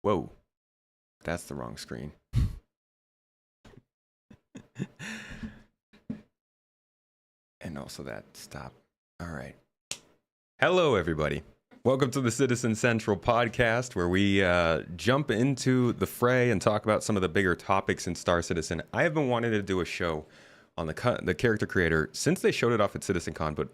Whoa, that's the wrong screen. And also that stop. All right. Hello, everybody. Welcome to the Citizen Central podcast, where we jump into the fray and talk about some of the bigger topics in Star Citizen. I have been wanting to do a show on the character creator since they showed it off at CitizenCon, but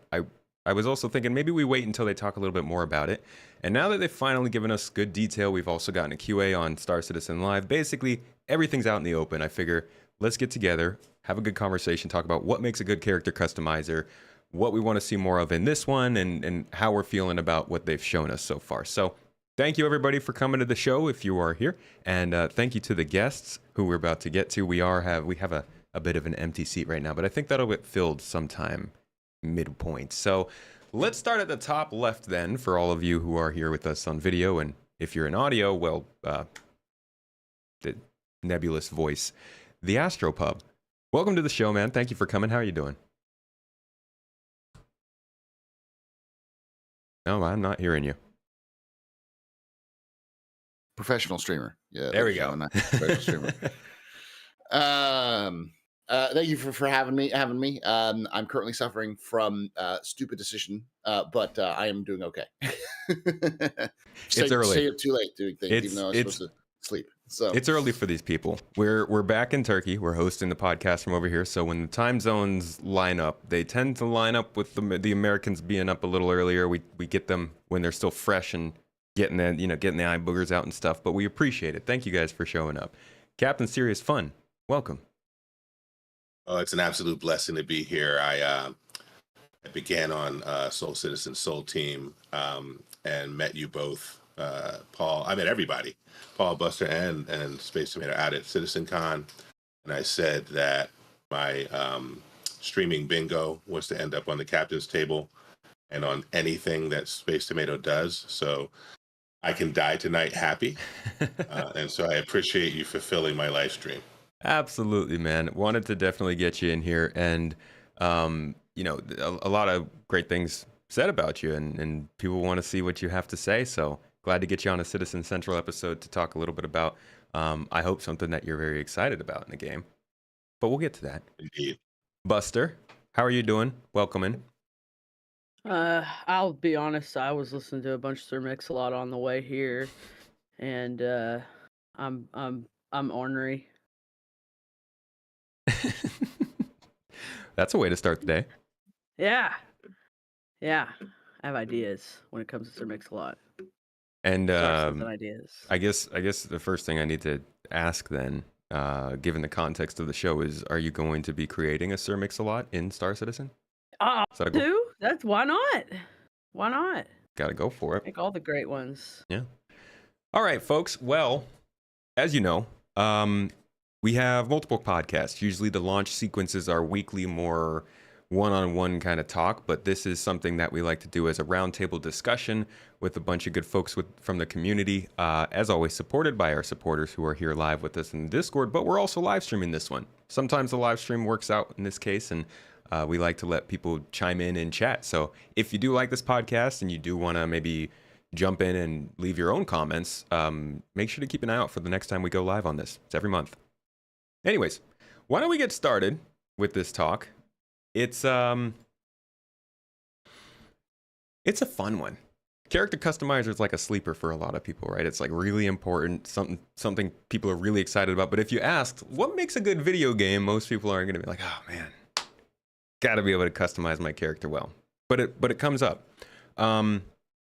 I was also thinking maybe we wait until they talk a little bit more about it. And now that they've finally given us good detail, we've also gotten a QA on Star Citizen Live. Basically, everything's out in the open. I figure let's get together, have a good conversation, talk about what makes a good character customizer, what we want to see more of in this one, and how we're feeling about what they've shown us so far. So thank you, everybody, for coming to the show if you are here. And thank you to the guests who we're about to get to. We have a bit of an empty seat right now, but I think that'll get filled sometime midpoint. So let's start at the top left then for all of you who are here with us on video. And if you're in audio, well, the nebulous voice, the Astropub. Welcome to the show, man. Thank you for coming. How are you doing? No, I'm not hearing you. Professional streamer. Yeah, there we go. Professional streamer. Thank you for having me. I'm currently suffering from stupid decision, but I am doing okay. It's early. Stay up too late doing things, even though I'm supposed to sleep. So it's early for these people. We're back in Turkey. We're hosting the podcast from over here. So when the time zones line up, they tend to line up with the Americans being up a little earlier. We get them when they're still fresh and getting the eye boogers out and stuff. But we appreciate it. Thank you guys for showing up. Captain Serious Fun, welcome. Oh, it's an absolute blessing to be here. I began on Soul Citizen Soul Team and met you both, Paul. I met everybody, Paul, Buster, and Space Tomato out at CitizenCon. And I said that my streaming bingo was to end up on the captain's table and on anything that Space Tomato does. So I can die tonight happy. And so I appreciate you fulfilling my live stream. Absolutely, man. Wanted to definitely get you in here, and a lot of great things said about you, and people want to see what you have to say. So glad to get you on a Citizen Central episode to talk a little bit about, I hope, something that you're very excited about in the game. But we'll get to that. Indeed. Buster, how are you doing? Welcome in. I'll be honest, I was listening to a bunch of Sir Mix-a-Lot on the way here, and I'm ornery. That's a way to start the day. Yeah. I have ideas when it comes to Sir Mix-a-Lot. And ideas. I guess the first thing I need to ask then, given the context of the show, is: are you going to be creating a Sir Mix-a-Lot in Star Citizen? That's why not? Why not? Gotta go for it. Make all the great ones. Yeah. All right, folks. Well, as you know, we have multiple podcasts. Usually the launch sequences are weekly, more one-on-one kind of talk, but this is something that we like to do as a roundtable discussion with a bunch of good folks from the community, as always supported by our supporters who are here live with us in the Discord, but we're also live streaming this one. Sometimes the live stream works out in this case, and we like to let people chime in and chat. So if you do like this podcast and you do want to maybe jump in and leave your own comments, make sure to keep an eye out for the next time we go live on this. It's every month. Anyways, why don't we get started with this talk? It's a fun one. Character customizer is like a sleeper for a lot of people, right? It's like really important, something people are really excited about. But if you asked what makes a good video game, most people are going to be like, "Oh man, got to be able to customize my character well." But it comes up.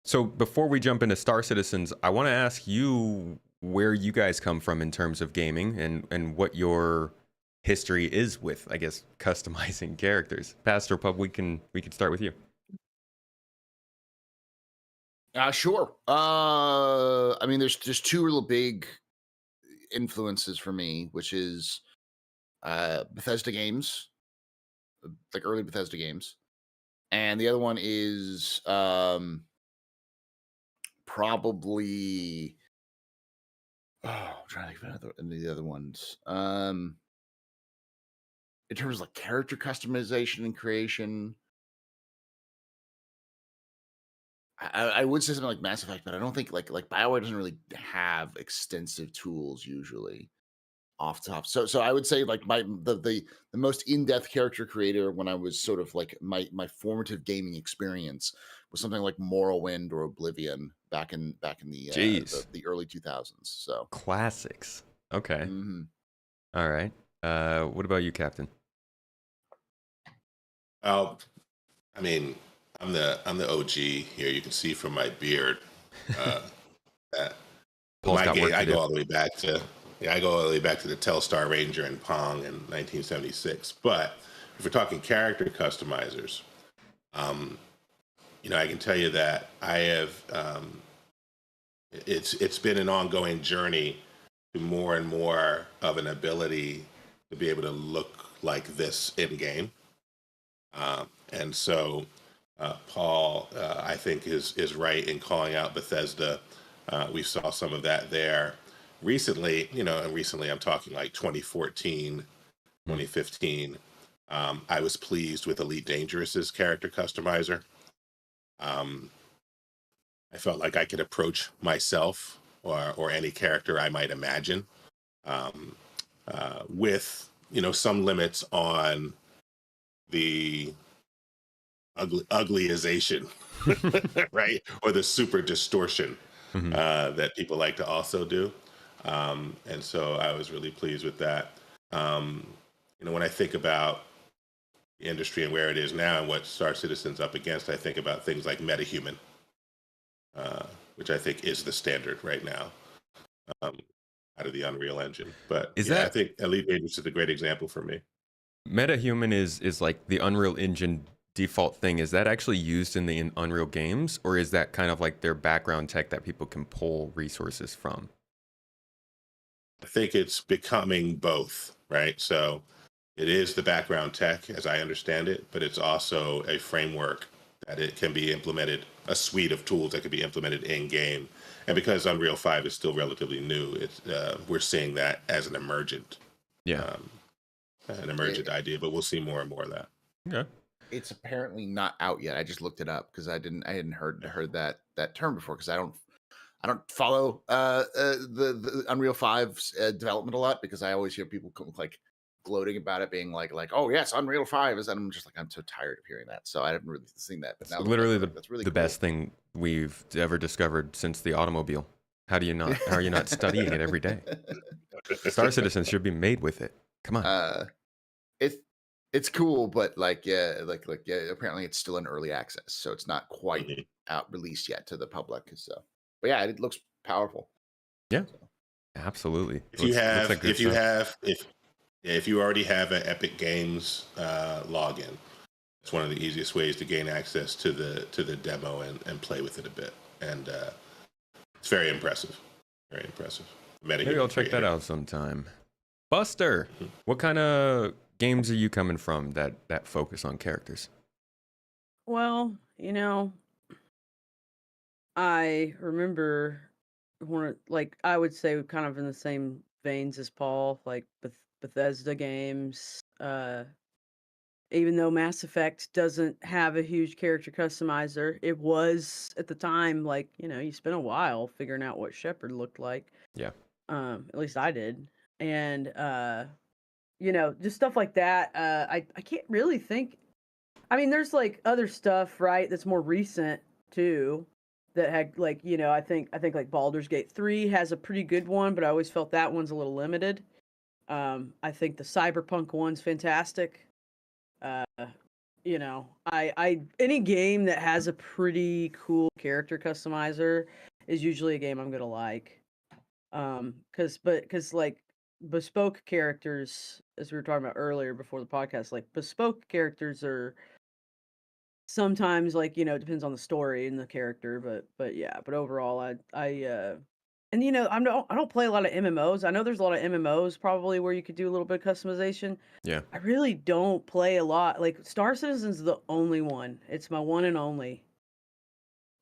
So before we jump into Star Citizens, I want to ask you where you guys come from in terms of gaming and what your history is with, I guess, customizing characters. Pastor Pub, we can start with you. Sure. I mean, there's two real big influences for me, which is Bethesda games, like early Bethesda games, and the other one is probably I'm trying to think of the other ones. In terms of like character customization and creation, I would say something like Mass Effect, but I don't think like BioWare doesn't really have extensive tools usually off the top. So I would say like the most in-depth character creator when I was sort of like my formative gaming experience was something like Morrowind or Oblivion back in Jeez, the early 2000s. So classics. Okay, mhm. all right. What about you, Captain? Oh, I mean, I'm the OG here. You can see from my beard uh, that Paul's my got game. work to I go do. all the way back to I go all the way back to the Telstar Ranger and Pong in 1976. But if we're talking character customizers, um, I can tell you that I have. It's been an ongoing journey to more and more of an ability to be able to look like this in game. And so Paul, I think, is right in calling out Bethesda. We saw some of that there recently. And recently I'm talking like 2014, Hmm. 2015. I was pleased with Elite Dangerous's character customizer. Um, I felt like I could approach myself or any character I might imagine um, with some limits on the uglyization, right? Or the super distortion Hmm. that people like to also do. And so I was really pleased with that. Um, when I think about the industry and where it is now and what Star Citizen's up against, I think about things like MetaHuman, uh, which I think is the standard right now um, out of the Unreal Engine. But Is yeah, I that think Elite Dangerous is a great example for me. MetaHuman is like the Unreal Engine default thing? Is that actually used in the Unreal games, or is that kind of like their background tech that people can pull resources from? I think it's becoming both, right? So it is the background tech, as I understand it, but it's also a framework that it can be implemented, a suite of tools that can be implemented in game. And because Unreal 5 is still relatively new, we're seeing that as Yeah. um, an emergent It, idea. But we'll see more and more of that. Okay. it's apparently not out yet. I just looked it up because I hadn't heard that term before because I don't follow the Unreal 5's development a lot because I always hear people like gloating about it, being like, oh yes, Unreal 5 is, and I'm just like, I'm so tired of hearing that. So I haven't really seen that. But It's now looking at literally it, the like, that's really the cool. best thing we've ever discovered since the automobile. How are you not studying it every day? Star Citizen should be made with it. Come on. it's it's cool, but like yeah, yeah, apparently it's still in early access, so it's not quite Mhm. out released yet to the public. So, but yeah, it looks powerful. Yeah, So. absolutely. If you Looks have, like good stuff. if you already have an Epic Games login, it's one of the easiest ways to gain access to the demo and play with it a bit. And it's very impressive. Very impressive. Maybe I'll MetaHuman check that creator. out sometime. Buster, Mhm. what kind of games are you coming from that focus on characters? Well, I remember like I would say kind of in the same veins as Paul, like Bethesda games. Even though Mass Effect doesn't have a huge character customizer, it was at the time like, you spent a while figuring out what Shepard looked like. Yeah. At least I did. And just stuff like that. I can't really think. I mean, there's like other stuff, right, that's more recent too that had like, I think like Baldur's Gate 3 has a pretty good one, but I always felt that one's a little limited. I think the Cyberpunk one's fantastic. Uh, I any game that has a pretty cool character customizer is usually a game I'm gonna like. Cause like bespoke characters, as we were talking about earlier before the podcast, like bespoke characters are sometimes like, it depends on the story and the character, but yeah, but overall and I don't play a lot of MMOs. I know there's a lot of MMOs probably where you could do a little bit of customization. Yeah. I really don't play a lot. Like Star Citizen's the only one. It's my one and only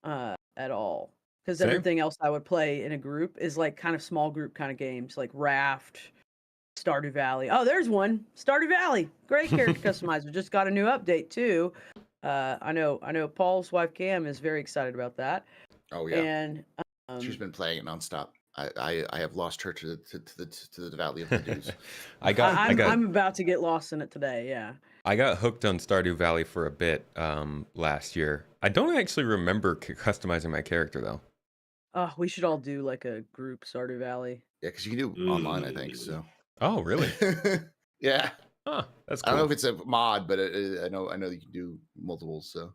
at all. Because Same. everything else I would play in a group is like kind of small group kind of games, like Raft, Stardew Valley. Oh, there's one. Stardew Valley. Great character customizer. Just got a new update too. I know Paul's wife Cam is very excited about that, Oh yeah, and she's um, been playing it nonstop. I have lost her to the Valley of the Dews. I'm about to get lost in it today. Yeah. I got hooked on Stardew Valley for a bit last year. I don't actually remember customizing my character though. Oh, we should all do like a group Stardew Valley. Yeah, because you can do online, I think. So Oh, really? yeah, Huh, that's I don't know cool. if it's a mod, but I know you can do multiples. So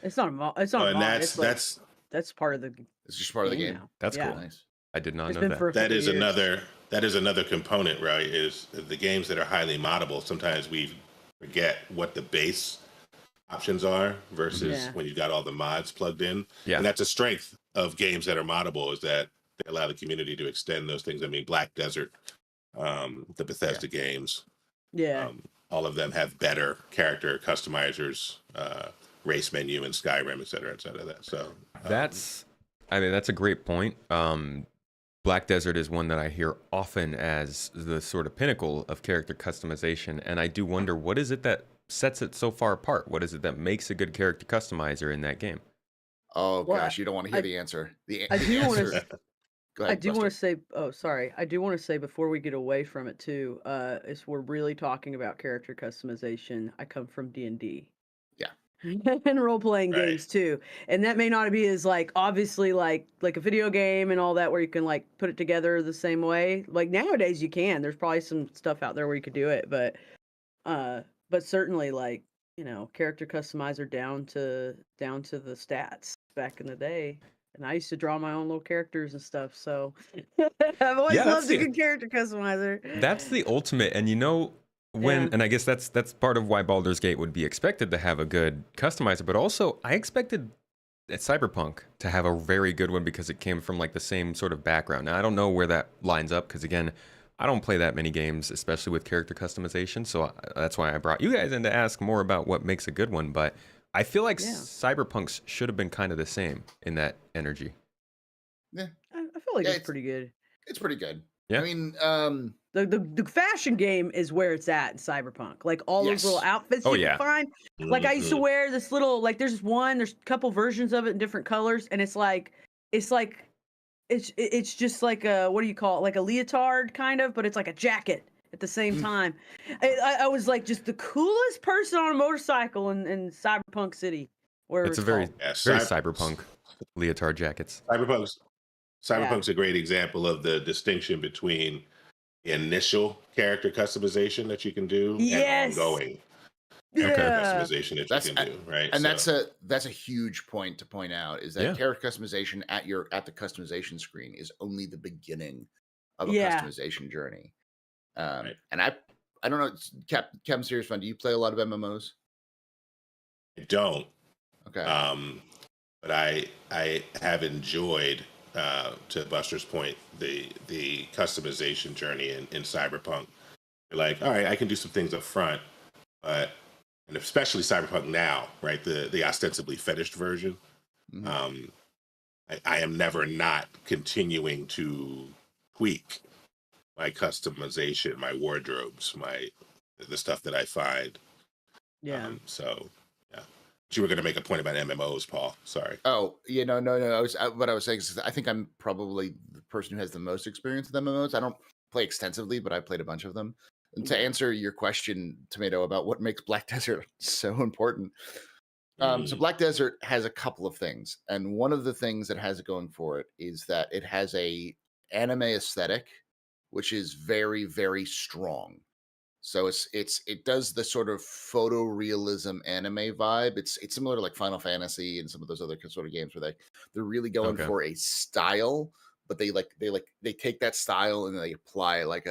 It's not a mod. It's not a And mod. It's like that's that's part of the it's just part of the game game. now. That's Yeah. cool. Nice. I did not It's know been that. for a that few is years. another component, right? Is the games that are highly moddable. Sometimes we forget what the base options are versus Yeah. when you've got all the mods plugged in. Yeah. And that's a strength of games that are moddable, is that they allow the community to extend those things. I mean, Black Desert, the Bethesda games, Yeah. all of them have better character customizers, race menu in Skyrim, et cetera, that. So That's a great point. Black Desert is one that I hear often as the sort of pinnacle of character customization, and I do wonder, what is it that sets it so far apart? What is it that makes a good character customizer in that game? Oh Well, gosh, you don't want to hear I- the answer. I do want answer. to. Go I ahead, do want to Buster. say. Oh, sorry. I do want to say before we get away from it too. Is we're really talking about character customization. I come from D&D. Yeah. And role playing Right. games too, and that may not be as like obviously like a video game and all that where you can like put it together the same way. Like nowadays you can. There's probably some stuff out there where you could do it, but certainly like character customizer down to the stats back in the day. And I used to draw my own little characters and stuff, so I've always Yeah, loved a good character customizer. That's the ultimate. And Yeah. and I guess that's part of why Baldur's Gate would be expected to have a good customizer, but also I expected at Cyberpunk to have a very good one because it came from like the same sort of background. Now I don't know where that lines up because again, I don't play that many games, especially with character customization. So that's why I brought you guys in to ask more about what makes a good one. But I feel like Yeah. Cyberpunk's should have been kind of the same in that energy. Yeah, I feel like Yeah, it's pretty good. it's pretty good. Yeah. I mean, The fashion game is where it's at in Cyberpunk. Like all those little Yes. outfits Oh, you yeah. can find. Like I used to Mhm. wear this little like there's a couple versions of it in different colors, and it's just like a what do you call it? Like a leotard kind of, but it's like a jacket at the same time. I was like just the coolest person on a motorcycle in Cyberpunk City. Where It's a very Yeah, very cyberpunk leotard jackets. Cyberpunk's a great example of the distinction between the initial character customization that you can do Yes. and ongoing character Yeah. customization that That's you can do, right? and So, that's a huge point to point out is that Yeah. character customization at the customization screen is only the beginning of a Yeah. customization journey. Right. And I don't know, Captain Serious Fun, do you play a lot of MMOs? I don't, Okay. but I have enjoyed, to Buster's point, the customization journey in Cyberpunk. You're like, all right, I can do some things up front, but and especially Cyberpunk now, right? The ostensibly finished version. Mhm. I am never not continuing to tweak my customization, my wardrobes, the stuff that I find. Yeah. So yeah, but you were going to make a point about MMOs, Paul. Sorry. Oh, no. What I was saying is I think I'm probably the person who has the most experience with MMOs. I don't play extensively, but I played a bunch of them. And to answer your question, Tomato, about what makes Black Desert so important. So Black Desert has a couple of things, and one of the things that has it going for it is that it has a anime aesthetic, which is very, very strong. So it does the sort of photorealism anime vibe. It's similar to like Final Fantasy and some of those other sort of games where they're really going Okay. for a style, but they take that style and they apply like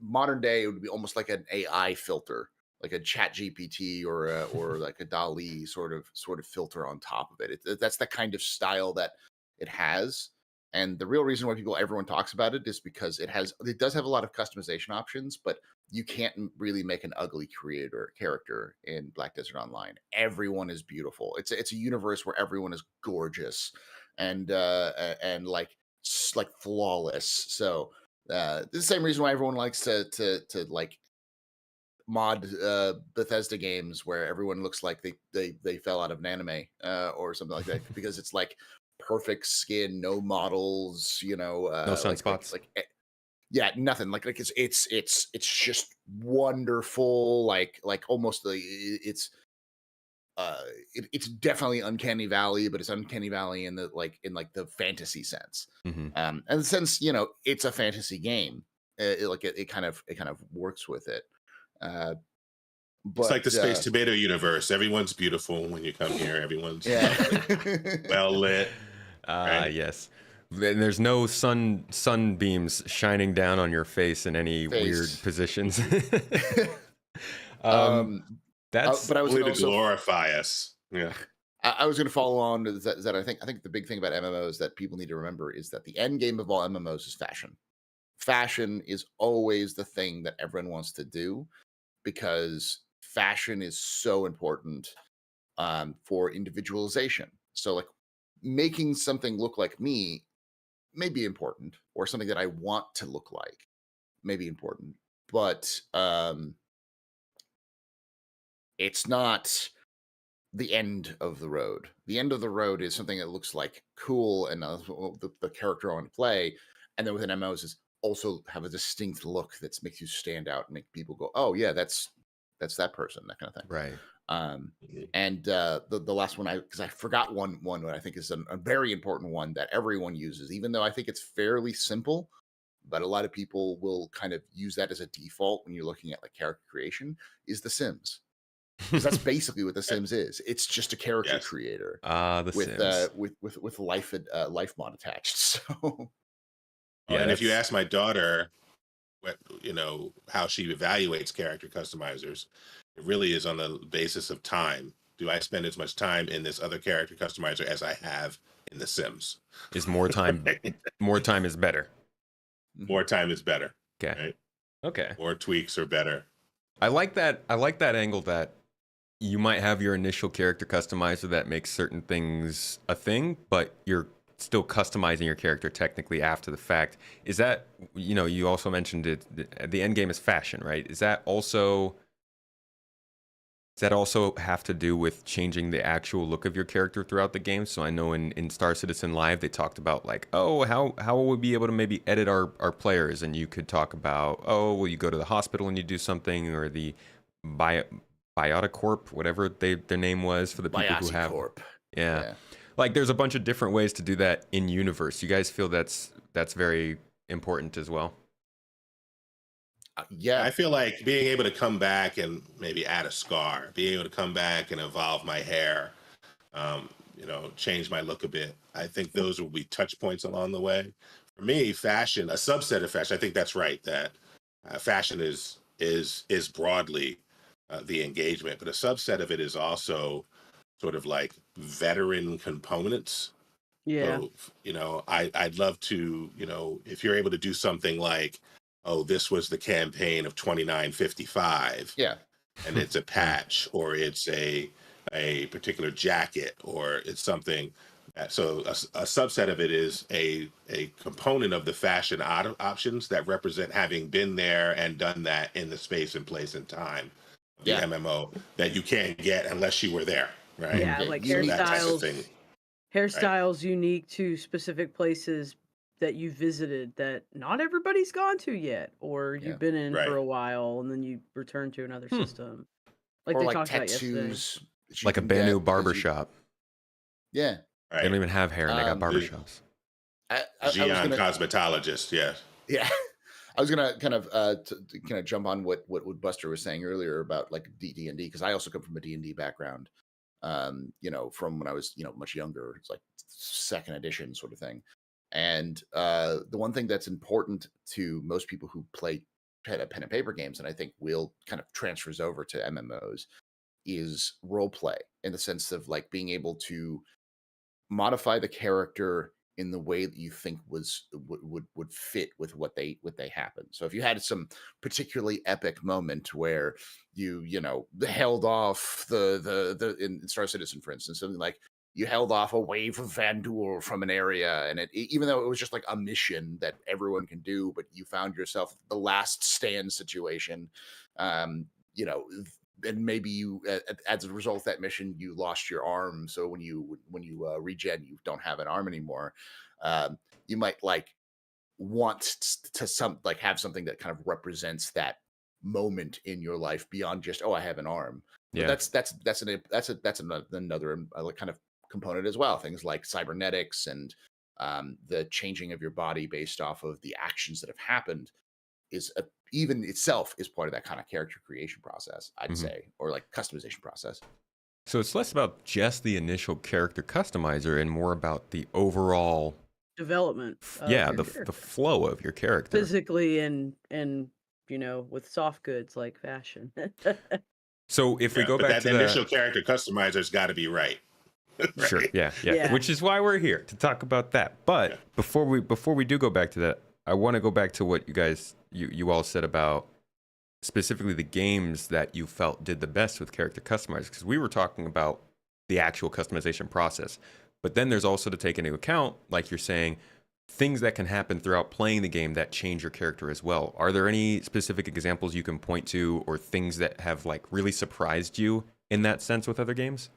modern day it would be almost like an AI filter, like a Chat GPT or like a DALL-E sort of filter on top of it. That's the kind of style that it has. And the real reason why everyone talks about it is because it does have a lot of customization options, but you can't really make an ugly character in Black Desert Online. Everyone is beautiful. It's a universe where everyone is gorgeous and like flawless. So the same reason why everyone likes to like mod Bethesda games where everyone looks like they fell out of an anime or something like that because it's like perfect skin, no models, No like sunspots. yeah, nothing. Like it's just wonderful. Like almost it's definitely Uncanny Valley, but it's Uncanny Valley in the the fantasy sense. Hmm. And since it's a fantasy game, it kind of works with it. Uh, It's like but the Space Tomato universe. Everyone's beautiful when you come here. Everyone's yeah, well lit. Right? Yes. And there's no sunbeams shining down on your face in any weird face. positions. um, That's but I was Only gonna to also glorify us. Yeah. I was going to follow on to that. I think the big thing about MMOs that people need to remember is that the end game of all MMOs is fashion. Fashion is always the thing that everyone wants to do because fashion is so important for individualization. So, like, making something look like me may be important, or something that I want to look like may be important, but it's not the end of the road. The end of the road is something that looks like cool and the character I want to play, and then within MMOs is also have a distinct look that makes you stand out and make people go, "Oh yeah, that's that person," that kind of thing. right. And the last one because I forgot one that I think is a very important one that everyone uses, even though I think it's fairly simple, but a lot of people will kind of use that as a default when you're looking at like character creation, is The Sims. Because that's basically what The Sims is. It's just a character Yes. creator The Sims. with life mod attached. So Yeah, And if you that's ask my daughter how she evaluates character customizers, it really is on the basis of time. Do I spend as much time in this other character customizer as I have in The Sims? is more time. More time is better. More time is better. Okay. Right? Okay. More tweaks are better. I like that. I like that angle that you might have your initial character customizer that makes certain things a thing, but you're still customizing your character technically after the fact. Is that, you also mentioned it, the end game is fashion, right? Does that also have to do with changing the actual look of your character throughout the game? So I know in Star Citizen Live, they talked about like, oh, how will we be able to maybe edit our players? And you could talk about, oh, well, you go to the hospital and you do something, or the Bioticorp, whatever their name was for the people who have. Corp. Yeah. Yeah. Like there's a bunch of different ways to do that in universe. You guys feel that's very important as well? Yeah. I feel like being able to come back and maybe add a scar, being able to come back and evolve my hair, change my look a bit. I think those will be touch points along the way. For me, fashion, a subset of fashion, I think that's right, that fashion is broadly the engagement, but a subset of it is also sort of like veteran components. Yeah. So, I'd love to, if you're able to do something like, oh, this was the campaign of 2955. Yeah. And it's a patch, or it's a particular jacket, or it's something. So a subset of it is a component of the fashion options that represent having been there and done that in the space and place and time of the Yeah. MMO that you can't get unless you were there, right? Yeah, Yeah, like you need That type of hairstyles. thing. Hairstyles unique to specific places that you visited that not everybody's gone to yet, or Yeah. you've been in Right. for a while and then you return to another system. Like or they like talked about yesterday. tattoos. that you Like a can Banu get because barbershop. Yeah. They don't even have hair and they got Um, barbershops. I was Gian gonna cosmetologist, yes. Yeah. I was gonna kind of to kind of jump on what Buster was saying earlier about like D&D, because I also come from a D&D background. From when I was much younger. It's like second edition sort of thing. And the one thing that's important to most people who play pen and paper games, and I think will kind of transfers over to MMOs, is role play, in the sense of like being able to modify the character in the way that you think would fit with what they happen. So if you had some particularly epic moment where you held off the in Star Citizen, for instance, something like you held off a wave of Vanduul from an area, and even though it was just like a mission that everyone can do, but you found yourself the last stand situation, you know, and maybe you, as a result of that mission, you lost your arm. So when you regen, you don't have an arm anymore. You might like want to have something that kind of represents that moment in your life beyond just, oh, I have an arm. But Yeah. that's another kind of component as well. Things like cybernetics and the changing of your body based off of the actions that have happened is even itself is part of that kind of character creation process, I'd say, or like customization process. So it's less about just the initial character customizer and more about the overall development. the flow of your character physically and with soft goods like fashion. So if we go back to that initial character customizer's got to be right. Right? Sure, yeah, which is why we're here to talk about that. But before we do go back to that, I want to go back to what you guys you all said about specifically the games that you felt did the best with character customizers, because we were talking about the actual customization process. But then there's also to take into account, like you're saying, things that can happen throughout playing the game that change your character as well. Are there any specific examples you can point to or things that have like really surprised you in that sense with other games?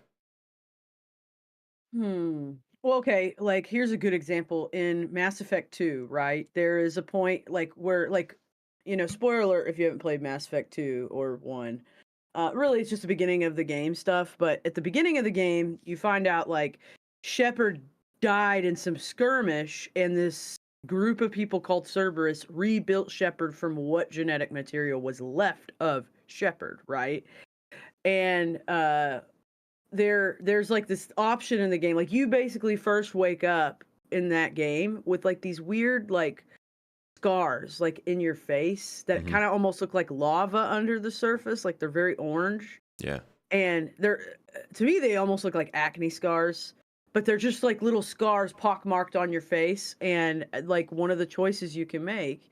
Well, okay, like here's a good example in Mass Effect 2, right? There is a point like where spoiler alert if you haven't played Mass Effect 2 or 1. Really it's just the beginning of the game stuff, but at the beginning of the game, you find out like Shepard died in some skirmish, and this group of people called Cerberus rebuilt Shepard from what genetic material was left of Shepard, right? And there's like this option in the game, like you basically first wake up in that game with like these weird like scars like in your face that kind of almost look like lava under the surface, like they're very orange. Yeah. And they're, to me, they almost look like acne scars, but they're just like little scars pockmarked on your face. And like one of the choices you can make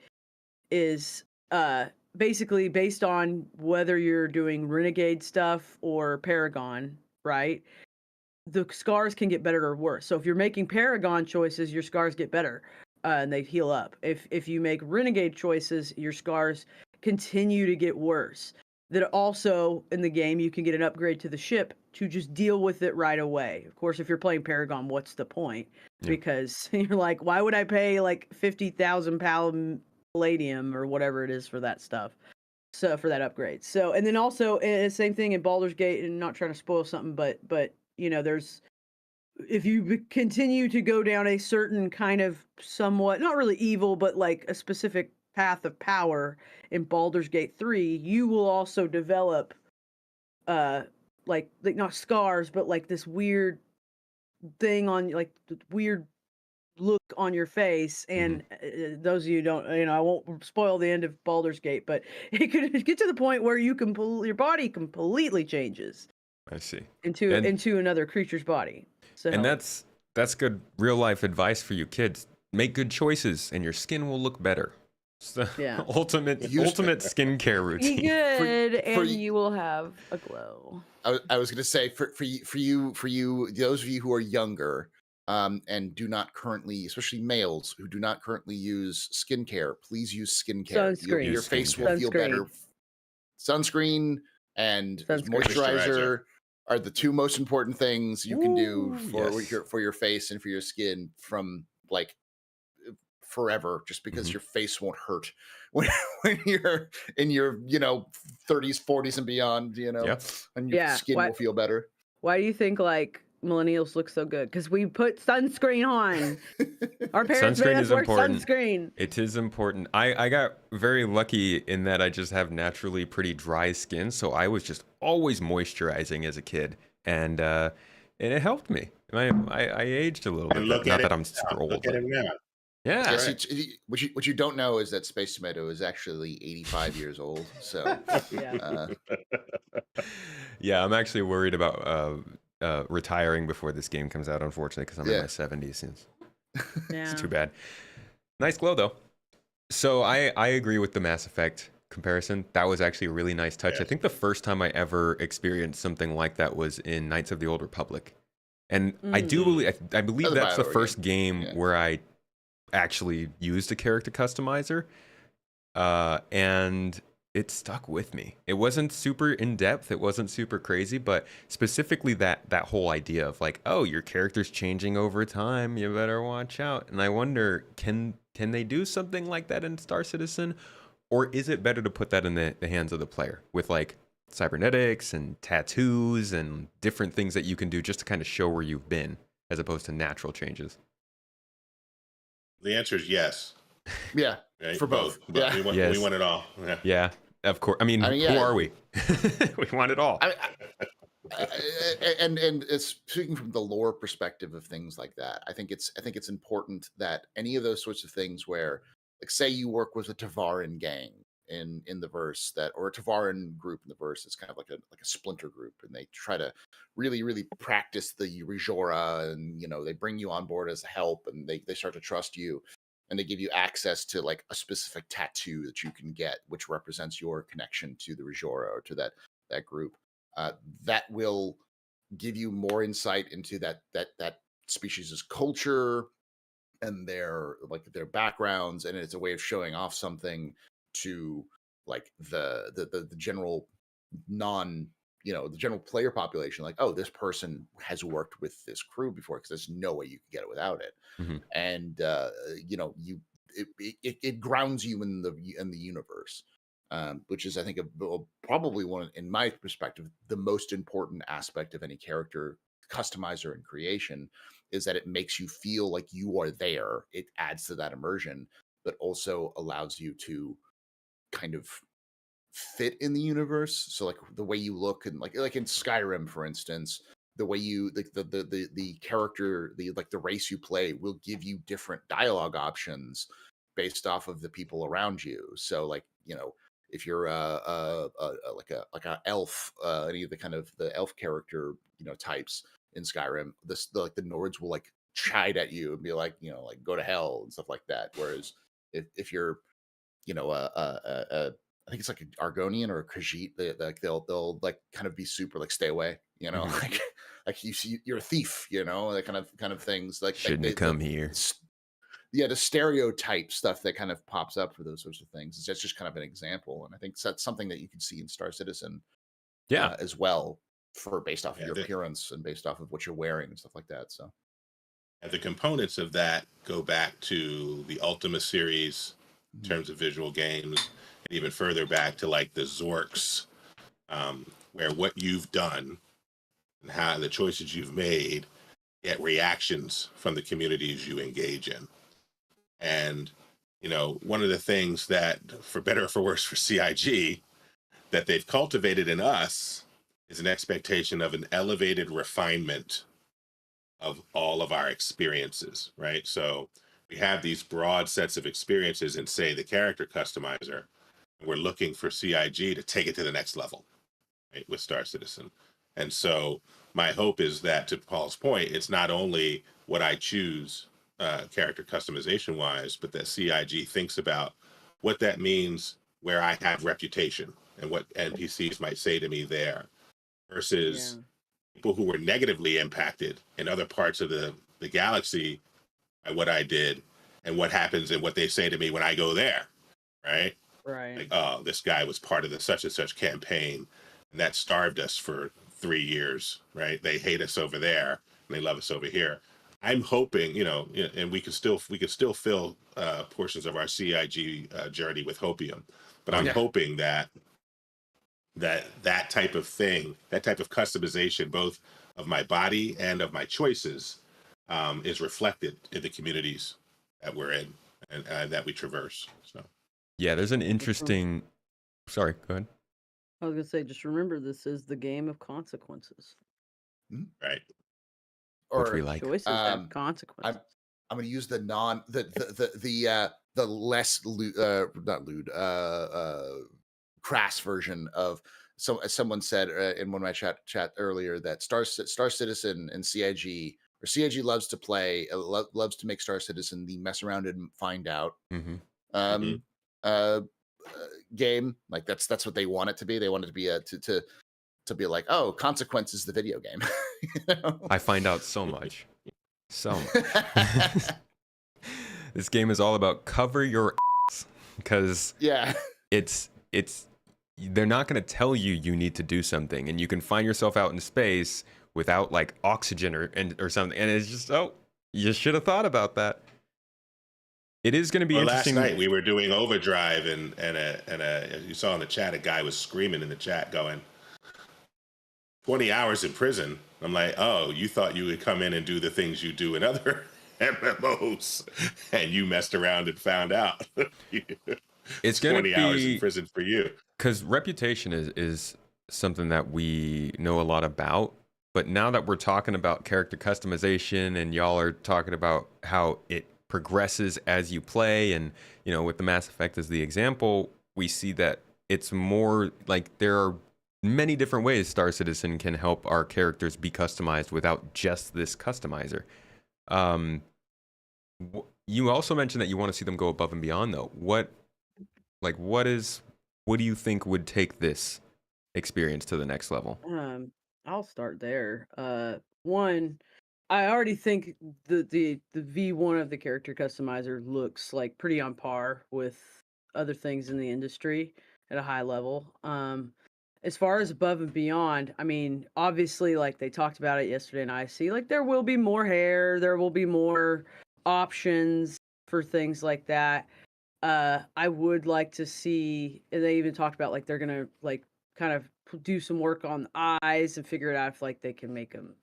is basically based on whether you're doing renegade stuff or Paragon, right? The scars can get better or worse. So if you're making Paragon choices, your scars get better and they heal up. If you make renegade choices, your scars continue to get worse. That also in the game you can get an upgrade to the ship to just deal with it right away. Of course, if you're playing Paragon, what's the point? Because you're like, why would I pay like 50,000 palladium or whatever it is for that stuff? So for that upgrade. So and then also same thing in Baldur's Gate, and not trying to spoil something, but there's, if you continue to go down a certain kind of somewhat not really evil, but like a specific path of power in Baldur's Gate 3, you will also develop like not scars, but like this weird thing on like the weird look on your face. And those of you who don't, I won't spoil the end of Baldur's Gate, but it could get to the point where your body completely changes. I see. Into another creature's body. So and that's good real life advice for you kids. Make good choices and your skin will look better. So, ultimate skincare routine. Be good, and you will have a glow. I was going to say for you, those of you who are younger, and do not currently, especially males who do not currently use skincare, please use skincare. Sunscreen. Your face will feel better. Sunscreen and moisturizer are the two most important things you can do for your face and for your skin from like forever, just because your face won't hurt when you're in your 30s, 40s and beyond, and your skin will feel better. Why do you think like millennials look so good? Because we put sunscreen on. Our parents made us wear sunscreen. It is important. I got very lucky in that I just have naturally pretty dry skin, so I was just always moisturizing as a kid, and it helped me. I aged a little bit. Not that I'm super old. Look at him now. Yeah. Yes, what you don't know is that Space Tomato is actually 85 years old. So yeah, I'm actually worried about retiring before this game comes out, unfortunately, because I'm in my 70s. It's too bad. Nice glow though. So I agree with the Mass Effect comparison. That was actually a really nice touch. I think the first time I ever experienced something like that was in Knights of the Old Republic, and I believe that's the first game where I actually used a character customizer, and it stuck with me. It wasn't super in depth, it wasn't super crazy, but specifically that whole idea of like, oh, your character's changing over time, you better watch out. And I wonder, can they do something like that in Star Citizen, or is it better to put that in the hands of the player with like cybernetics and tattoos and different things that you can do just to kind of show where you've been, as opposed to natural changes? The answer is yes. Yeah, Right? for both. But Yeah. Yes. we want it all. Yeah. Yeah, of course. I mean, I mean, who yeah. are we? We want it all. And it's speaking from the lore perspective of things like that. I think it's important that any of those sorts of things where, like, say you work with a Tavaran gang in the verse, that, or a Tavaran group in the verse, it's kind of like a splinter group, and they try to really practice the Rejora, and they bring you on board as help, and they start to trust you, and they give you access to like a specific tattoo that you can get, which represents your connection to the Rejora or to that group. That will give you more insight into that species' culture and their backgrounds, and it's a way of showing off something to like the general non the general player population, like, oh, this person has worked with this crew before, because there's no way you can get it without it. Mhm. And it grounds you in the universe, which is, I think, probably one, in my perspective, the most important aspect of any character customizer and creation, is that it makes you feel like you are there. It adds to that immersion, but also allows you to kind of fit in the universe. So like the way you look, and like in Skyrim, for instance, the way you the character, the race you play will give you different dialogue options based off of the people around you. So like, if you're like a elf, any of the kind of the elf character types in Skyrim, the Nords will like chide at you and be like, like, go to hell and stuff like that. Whereas if you're I think it's like an Argonian or a Khajiit, they'll like kind of be super like, stay away, Mhm. like you see, you're a thief, that kind of things, like Shouldn't have come here. Yeah, the stereotype stuff that kind of pops up for those sorts of things. That's just kind of an example, and I think that's something that you can see in Star Citizen, Yeah. as well, for based off of Yeah, your appearance and based off of what you're wearing and stuff like that. So And the components of that go back to the Ultima series in terms of visual games, and even further back to like the Zorks, where what you've done and how the choices you've made get reactions from the communities you engage in. And, one of the things that, for better or for worse, for CIG, that they've cultivated in us is an expectation of an elevated refinement of all of our experiences, right? So we have these broad sets of experiences in, say, the character customizer, and we're looking for CIG to take it to the next level, right, with Star Citizen. And so my hope is that, to Paul's point, it's not only what I choose character customization wise, but that CIG thinks about what that means where I have reputation and what NPCs might say to me there, versus people who were negatively impacted in other parts of the galaxy by what I did, and what happens and what they say to me when I go there, right? Right. Like, oh, this guy was part of the such and such campaign, and that starved us for 3 years, right? They hate us over there, and they love us over here. I'm hoping, and we could still fill portions of our CIG journey with Hopium, but I'm hoping that type of thing, that type of customization, both of my body and of my choices, is reflected in the communities that we're in and that we traverse. So Yeah, there's an interesting. Sorry, go ahead. I was gonna say, just remember, this is the game of consequences. right. Which we or like. Choices have consequences. I'm going to use the less not lewd, crass version of, as someone said in one of my chat earlier, that Star Citizen and CIG, or CIG loves to play, loves to make Star Citizen the mess around and find out game. Like that's what they want it to be. They want it to be to be like, oh, Consequence is the video game. I find out so much. So much. This game is all about cover your ass, because yeah, it's they're not going to tell you you need to do something, and you can find yourself out in space without like oxygen or something, and it's just, oh, you should have thought about that. It is going to be interesting. Last night we were doing overdrive, and you saw in the chat, a guy was screaming in the chat going, 20 hours in prison. I'm like, oh, you thought you would come in and do the things you do in other MMOs, and you messed around and found out. It's going to be 20 hours in prison for you. Because reputation is something that we know a lot about. But now that we're talking about character customization, and y'all are talking about how it progresses as you play, and with the Mass Effect as the example, we see that it's more like there are many different ways Star Citizen can help our characters be customized without just this customizer. You also mentioned that you want to see them go above and beyond, though. What do you think would take this experience to the next level? I'll start there. One, I already think the V1 of the character customizer looks like pretty on par with other things in the industry at a high level. As far as above and beyond, I mean, obviously, like they talked about it yesterday in IC, like there will be more hair, there will be more options for things like that. I would like to see, and they even talked about like they're gonna like kind of do some work on the eyes and figure it out if like they can make them,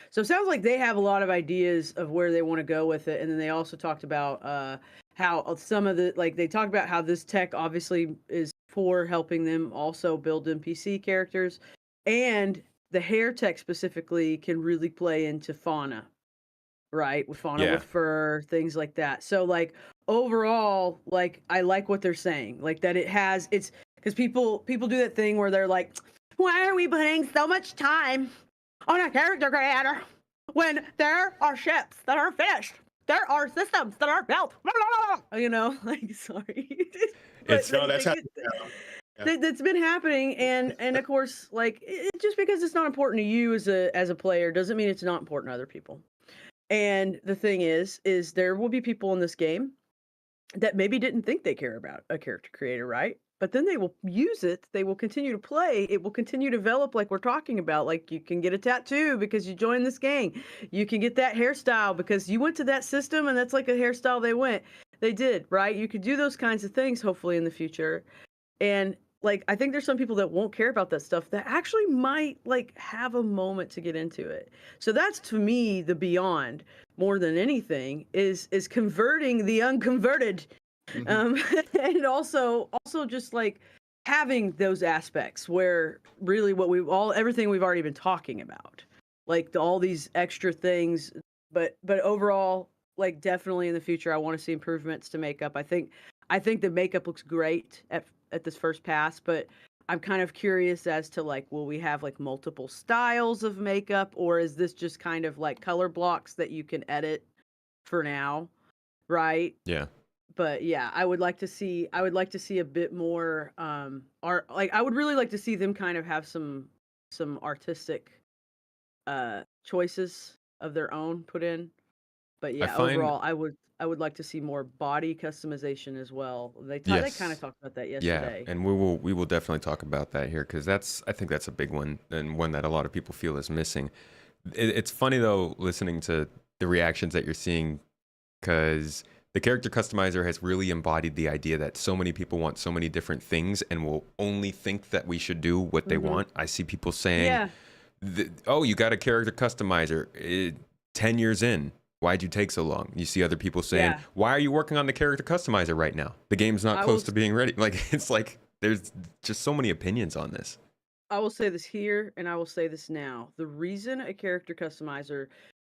So it sounds like they have a lot of ideas of where they want to go with it. And then they also talked about how some of the, like they talked about how this tech obviously is for helping them also build NPC characters, and the hair tech specifically can really play into fauna, right? With fauna, with fur, things like that. So like overall, like I like what they're saying, like that it's because people do that thing where they're like, why are we putting so much time on a character creator when there are ships that are finished, there are systems that are built, like sorry. That's how that's been happening, and of course, like just because it's not important to you as a player doesn't mean it's not important to other people. And the thing is there will be people in this game that maybe didn't think they care about a character creator, right? But then they will use it, they will continue to play, it will continue to develop, like we're talking about. Like you can get a tattoo because you joined this gang. You can get that hairstyle because you went to that system and that's like a hairstyle they did, right? You could do those kinds of things hopefully in the future. And like I think there's some people that won't care about that stuff that actually might like have a moment to get into it. So that's to me the beyond more than anything is converting the unconverted. And also just like having those aspects where really everything we've already been talking about, like all these extra things, but overall, like definitely in the future I want to see improvements to makeup. I think the makeup looks great at this first pass, but I'm kind of curious as to like, will we have like multiple styles of makeup, or is this just kind of like color blocks that you can edit for now, right? Yeah. But yeah, I would like to see a bit more art. Like I would really like to see them kind of have some artistic choices of their own put in. But yeah, overall I would like to see more body customization as well. They kind of talked about that yesterday. Yeah, and we will definitely talk about that here, because I think that's a big one, and one that a lot of people feel is missing. It's funny though, listening to the reactions that you're seeing, because the character customizer has really embodied the idea that so many people want so many different things and will only think that we should do what they want. I see people saying, oh, you got a character customizer 10 years in. Why'd you take so long? You see other people saying, why are you working on the character customizer right now? The game's not close to being ready. Like, it's like, there's just so many opinions on this. I will say this here, and I will say this now. The reason a character customizer,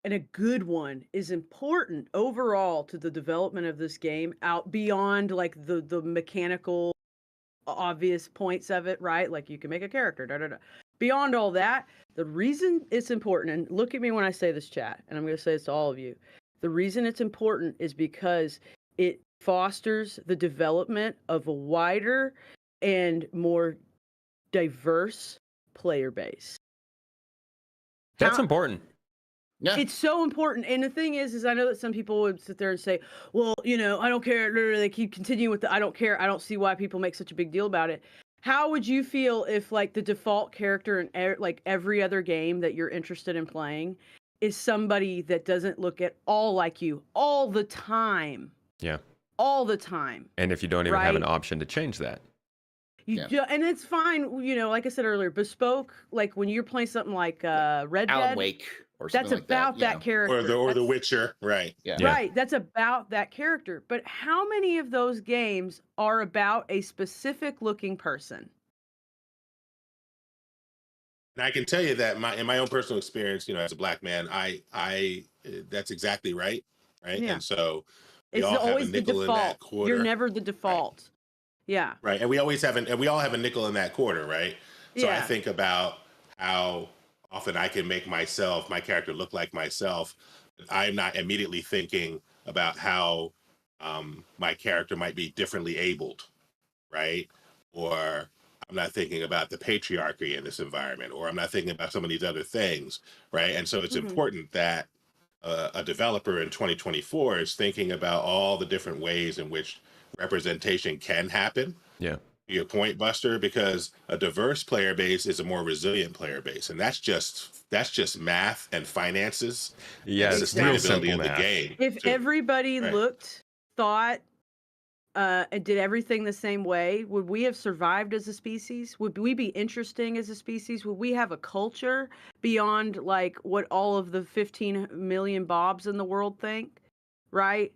and a good one, is important overall to the development of this game, out beyond like the mechanical obvious points of it, right? Like you can make a character, Beyond all that, the reason it's important, and look at me when I say this, chat, and I'm going to say this to all of you. The reason it's important is because it fosters the development of a wider and more diverse player base. That's important. Yeah. It's so important. And the thing is I know that some people would sit there and say, well, I don't care. They keep continuing with the I don't care. I don't see why people make such a big deal about it. How would you feel if like the default character in like every other game that you're interested in playing is somebody that doesn't look at all like you all the time? Yeah. All the time. And if you don't even have an Right? option to change that. And it's fine, like I said earlier, bespoke, like when you're playing something like Red Alan Dead, Wake or something that's like about that. that character. Or the Witcher, right? Yeah. Right, that's about that character. But how many of those games are about a specific looking person? And I can tell you that in my own personal experience, as a black man, I that's exactly right. Yeah. And so we It's all have a always the nickel in that default. quarter. You're never the default. Yeah. Right. And we all have a nickel in that quarter, right? So I Yeah. think about how often I can make my character look like myself. I'm not immediately thinking about how my character might be differently abled, right? Or I'm not thinking about the patriarchy in this environment, or I'm not thinking about some of these other things, right? And so it's important that a developer in 2024 is thinking about all the different ways in which representation can happen. Yeah. Your point, Buster, because a diverse player base is a more resilient player base, and that's just math and finances. Yeah, and it's real sustainability simple of the math. game. If too. everybody Right. looked, thought, and did everything the same way, would we have survived as a species? Would we be interesting as a species? Would we have a culture beyond like what all of the 15 million Bobs in the world think? Right?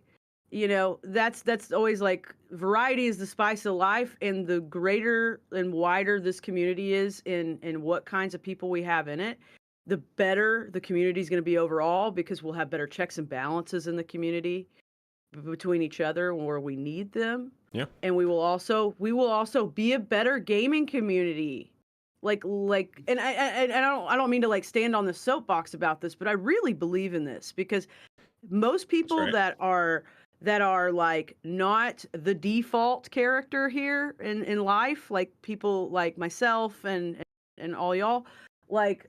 That's always like variety is the spice of life, and the greater and wider this community is in what kinds of people we have in it, the better the community is going to be overall, because we'll have better checks and balances in the community between each other where we need them. Yeah. And we will also be a better gaming community. And I don't mean to like stand on the soapbox about this, but I really believe in this, because most people right. that are like not the default character here in life, like people like myself and all y'all, like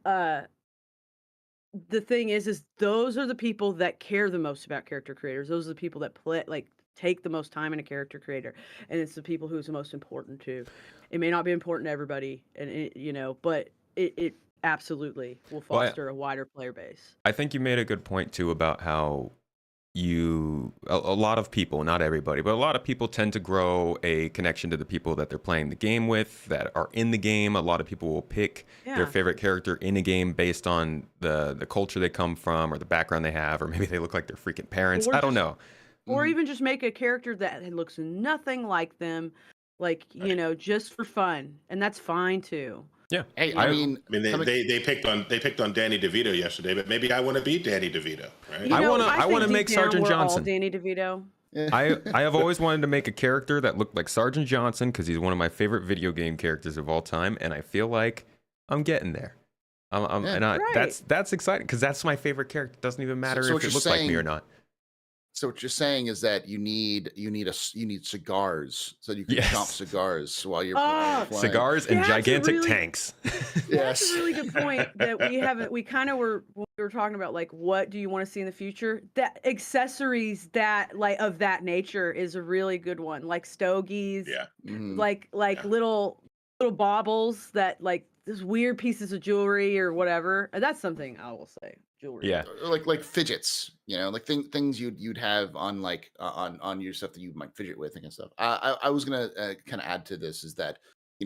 the thing is those are the people that care the most about character creators. Those are the people that take the most time in a character creator, and it's the people who's the most important to. It may not be important to everybody, and but it absolutely will foster a wider player base. I think you made a good point too about how a lot of people, not everybody, but a lot of people tend to grow a connection to the people that they're playing the game with, that are in the game. A lot of people will pick their favorite character in a game based on the culture they come from, or the background they have, or maybe they look like their freaking parents. I don't know. Or even just make a character that looks nothing like them, like, just for fun. And that's fine too. Yeah. Hey, they picked on Danny DeVito yesterday, but maybe I want to be Danny DeVito, right? I want to make Sergeant Johnson. Danny DeVito. I have always wanted to make a character that looked like Sergeant Johnson, because he's one of my favorite video game characters of all time, and I feel like I'm getting there. That's exciting, because that's my favorite character. It doesn't even matter if it looks like me or not. So what you're saying is that you need cigars, so you can chomp cigars while you're playing. Cigars and gigantic tanks. That's a really good point that when we were talking about like what do you want to see in the future, that accessories that of that nature is a really good one, like stogies, like little baubles that like those weird pieces of jewelry or whatever. That's something I will say. Jewelry. Yeah. Like fidgets, like things you'd have on like on your stuff that you might fidget with and stuff. I was gonna kind of add to this is that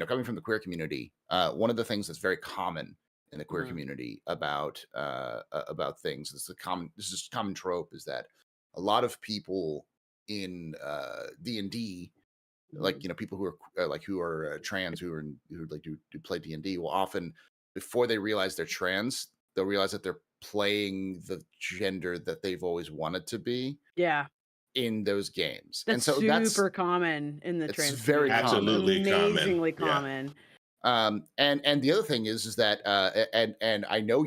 coming from the queer community, one of the things that's very common in the queer community about things, this is a common trope, is that a lot of people in D&D, like people who are trans, who like do play D&D, will often, before they realize they're trans, they'll realize that they're playing the gender that they've always wanted to be. Yeah. In those games. That's super common in the trans. It's very absolutely amazingly common. And the other thing is that and I know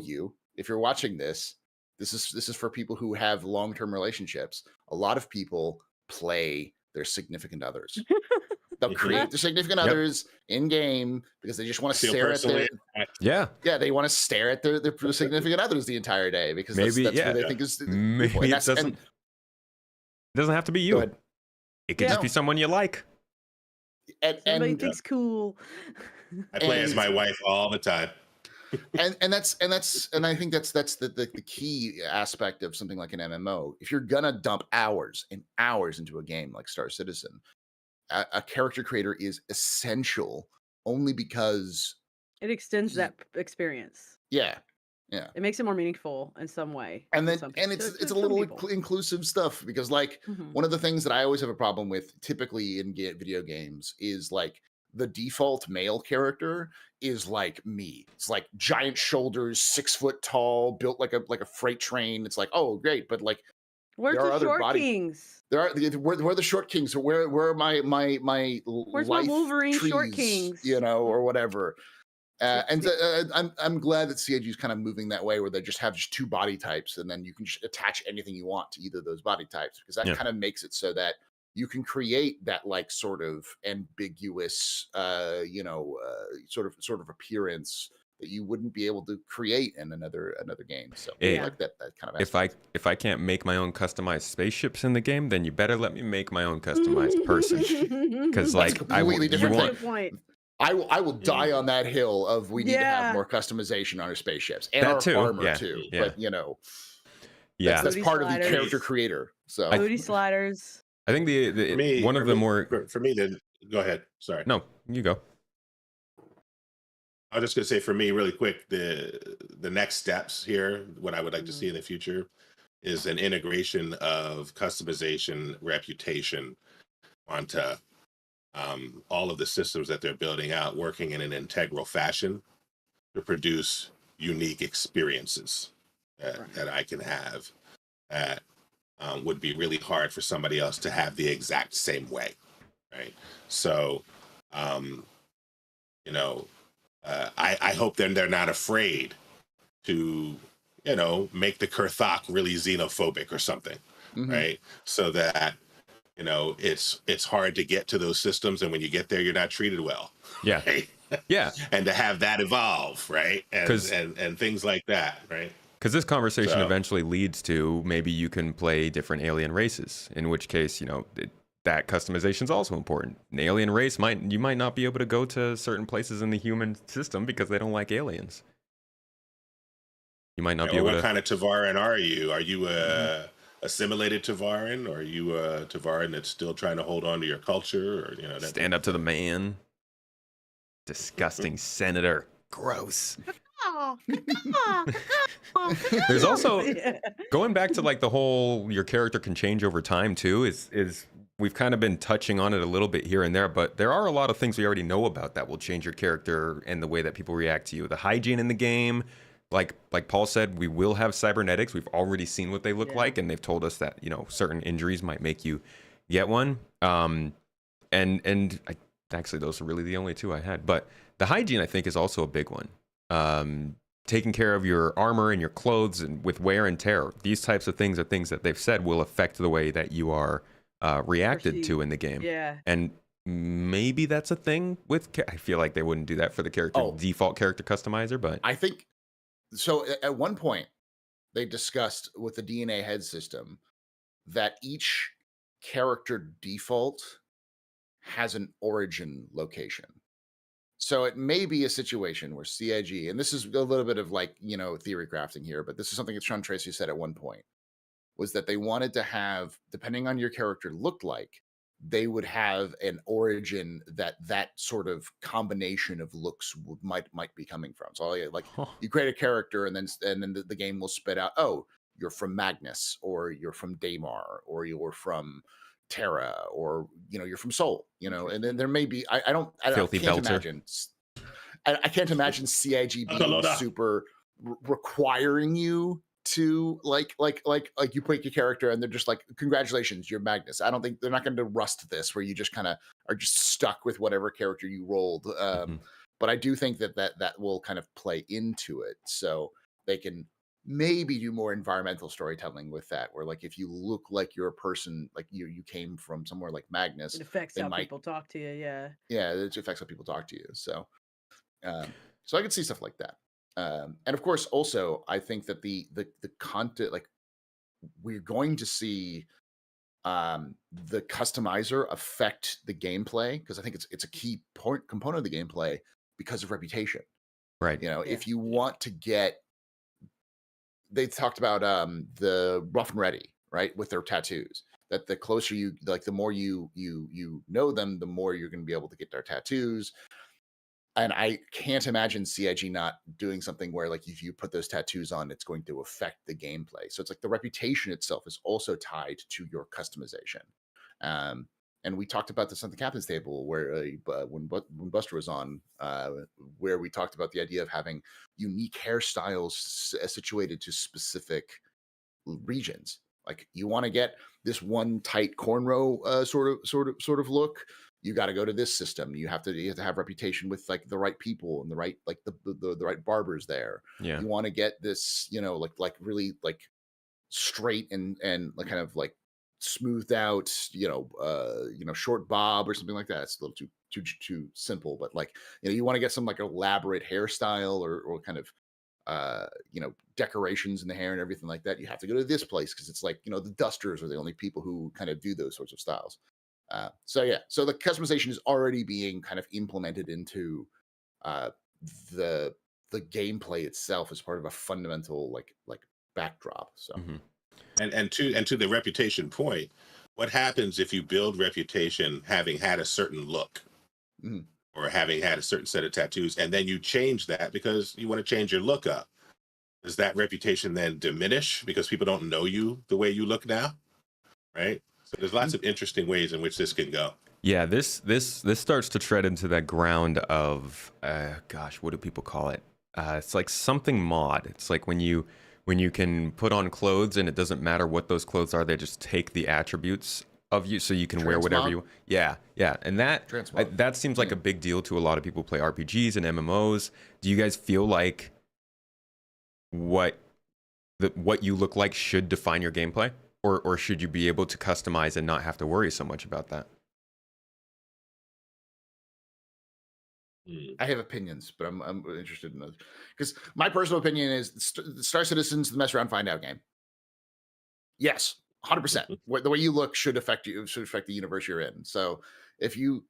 if you're watching this is for people who have long-term relationships. A lot of people play their significant others. They'll create their significant others in game because they just want to stare at their they want to stare at their significant others the entire day, because that's what they think is maybe it doesn't have to be you. It could just be someone you like. Everybody and thinks cool. I play as and my wife all the time. and I think that's the key aspect of something like an MMO. If you're gonna dump hours and hours into a game like Star Citizen, a character creator is essential only because It extends that experience. yeah. It makes it more meaningful in some way. And to then some, and to it's a some little people. inclusive stuff because like Mhm. one of the things that I always have a problem with typically in video games is like the default male character is like me. It's like giant shoulders, 6 foot tall, built like a freight train. It's like, oh great, but like Where's there are the other short body kings? there are where are the short kings or where are my Where's my life Wolverine short trees, kings? you know, or whatever. And Yep. I'm glad that CIG is kind of moving that way, where they just have just two body types, and then you can just attach anything you want to either of those body types, because that Yeah. kind of makes it so that you can create that like sort of ambiguous, sort of appearance that you wouldn't be able to create in another game. So Hey, I like that kind of If aspect. I can't make my own customized spaceships in the game, then you better let me make my own customized person. Because That's a like completely different want, Good point. I will die on that hill of we need to have Yeah. more customization on our spaceships and That our too, armor yeah, too. yeah. But you know, yeah. that's Booty part of the sliders. character creator. So Booty sliders. I think For me, one of the more for me, then go ahead. Sorry. no, you go. I was just gonna say for me, really quick, the next steps here, what I would like to see in the future, is an integration of customization, reputation onto all of the systems that they're building out, working in an integral fashion to produce unique experiences that I can have that would be really hard for somebody else to have the exact same way, right? So, you know, I hope then they're not afraid to, make the Kurthok really xenophobic or something, right? So that it's hard to get to those systems, and when you get there, you're not treated well. Yeah, right? yeah. And to have that evolve, right? And things like that, right? Because this conversation So- eventually leads to maybe you can play different alien races, in which case, that customization is also important. An alien race you might not be able to go to certain places in the human system because they don't like aliens. You might not be able what to. kind of Tavaran are you? Are you a assimilated Tavaran, or are you a Tavaran that's still trying to hold on to your culture, or that Stand up to the man. Disgusting senator. Gross. There's also going back to like the whole your character can change over time too is we've kind of been touching on it a little bit here and there, but there are a lot of things we already know about that will change your character and the way that people react to you. The hygiene in the game, like Paul said, we will have cybernetics. We've already seen what they look like, and they've told us that certain injuries might make you get one. Actually, those are really the only two I had. But the hygiene, I think, is also a big one. Taking care of your armor and your clothes and with wear and tear. These types of things are things that they've said will affect the way that you are reacted to in the game. Yeah. And maybe that's a thing with... I feel like they wouldn't do that for the default character customizer, but... I think... So at one point, they discussed with the DNA head system that each character default has an origin location. So it may be a situation where CIG, and this is a little bit of like, theory crafting here, but this is something that Sean Tracy said at one point, was that they wanted to have, depending on your character looked like, they would have an origin that sort of combination of looks might be coming from. So like you create a character and then the game will spit out, oh, you're from Magnus, or you're from Daymar, or you're from Terra, or you're from Sol, and then there may be I can't imagine I can't imagine CIG being super requiring you to like you pick your character and they're just like, congratulations, you're Magnus. I don't think they're not going to rust this where you just kind of are just stuck with whatever character you rolled. But I do think that will kind of play into it, so they can maybe do more environmental storytelling with that, where like if you look like you're a person, like you came from somewhere like Magnus, it affects how people talk to you. Yeah, it affects how people talk to you. So so I could see stuff like that. And of course, also, I think that the content, like we're going to see the customizer affect the gameplay? Because I think it's a key component of the gameplay because of reputation. Right. You know, if you want to get, they talked about the rough and ready, right, with their tattoos. That the closer you, like, the more you know them, the more you're going to be able to get their tattoos. And I can't imagine CIG not doing something where, like, if you put those tattoos on, it's going to affect the gameplay. So it's like the reputation itself is also tied to your customization. Um, and we talked about this on the captain's table, where when Buster was on, where we talked about the idea of having unique hairstyles situated to specific regions. Like, you want to get this one tight cornrow sort of look, you got to go to this system. You have to have reputation with, like, the right people and the right, like, the right barbers there. Yeah. You want to get this, you know, like really, like, straight and like kind of like smoothed out, you know, short bob or something like that. It's a little too simple, but, like, you know, you want to get some, like, elaborate hairstyle or kind of you know, decorations in the hair and everything like that. You have to go to this place because it's like, you know, the dusters are the only people who kind of do those sorts of styles. So yeah, so the customization is already being kind of implemented into uh, the gameplay itself as part of a fundamental like backdrop. So And to the reputation point, what happens if you build reputation having had a certain look? Mhm. Or having had a certain set of tattoos, and then you change that because you want to change your look up? Does that reputation then diminish because people don't know you the way you look now? Right? So there's lots of interesting ways in which this can go. Yeah, this starts to tread into that ground of gosh, what do people call it? It's like something mod. It's like when you can put on clothes and it doesn't matter what those clothes are, they just take the attributes of you, so you can wear whatever you. Yeah, and that seems like a big deal to a lot of people who play RPGs and MMOs. Do you guys feel like what you look like should define your gameplay, or should you be able to customize and not have to worry so much about that? I have opinions, but I'm interested in those, because my personal opinion is Star Citizen's the mess around find out game. Yes, 100%. The way you look should affect you, should affect the universe you're in. So if you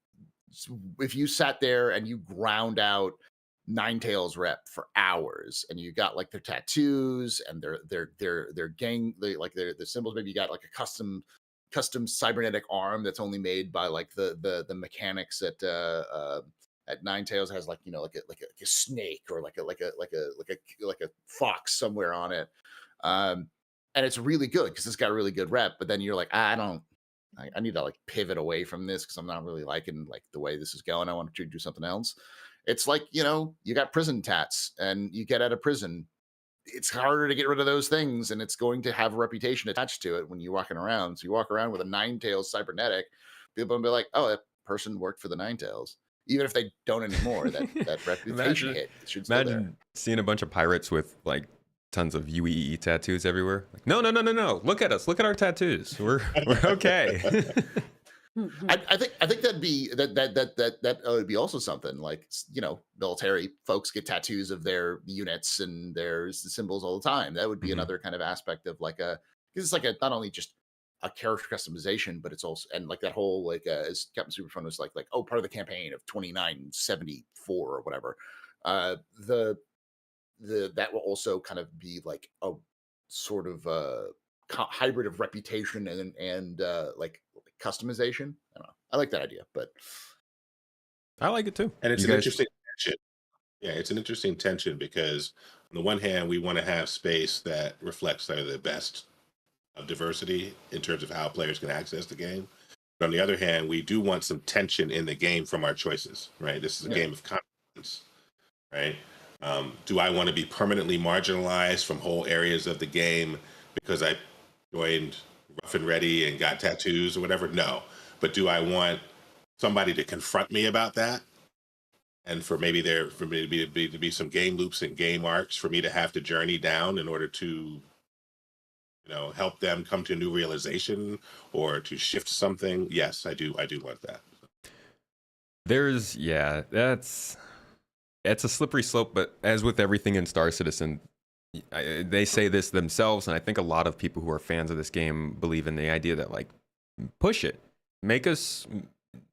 sat there and you ground out Ninetales rep for hours, and you got, like, their tattoos and their gang, like their symbols, maybe you got, like, a custom cybernetic arm that's only made by, like, the mechanics at Ninetales, has, like, you know, like a snake or like a fox somewhere on it. And it's really good because it's got a really good rep. But then you're like, I need to, like, pivot away from this because I'm not really liking, like, the way this is going. I want to do something else. It's like, you know, you got prison tats and you get out of prison. It's harder to get rid of those things, and it's going to have a reputation attached to it when you're walking around. So you walk around with a Ninetales cybernetic, people will be like, oh, that person worked for the Ninetales. Even if they don't anymore, that reputation hit should still there. Imagine seeing a bunch of pirates with, like, tons of UEE tattoos everywhere. Like, no. Look at us. Look at our tattoos. We're okay. I think that'd be that would be also something, like, you know, military folks get tattoos of their units and their symbols all the time. That would be another kind of aspect of, like, because it's like not only just a character customization, but it's also, and like that whole, like, as Captain Superfun was like, oh, part of the campaign of 2974 or whatever. That will also kind of be like a sort of hybrid of reputation and like customization. I don't know. I like that idea, but I like it too. And it's interesting tension. Yeah, it's an interesting tension because on the one hand, we want to have space that reflects the best of diversity in terms of how players can access the game. But on the other hand, we do want some tension in the game from our choices, right? This is a game of consequence, right? Do I want to be permanently marginalized from whole areas of the game because I joined Rough and Ready and got tattoos or whatever? No. But do I want somebody to confront me about that? And for me to be some game loops and game arcs for me to have to journey down in order to, you know, help them come to a new realization or to shift something. Yes, I do want that. It's a slippery slope, but as with everything in Star Citizen, they say this themselves, and I think a lot of people who are fans of this game believe in the idea that, like, push it. Make us,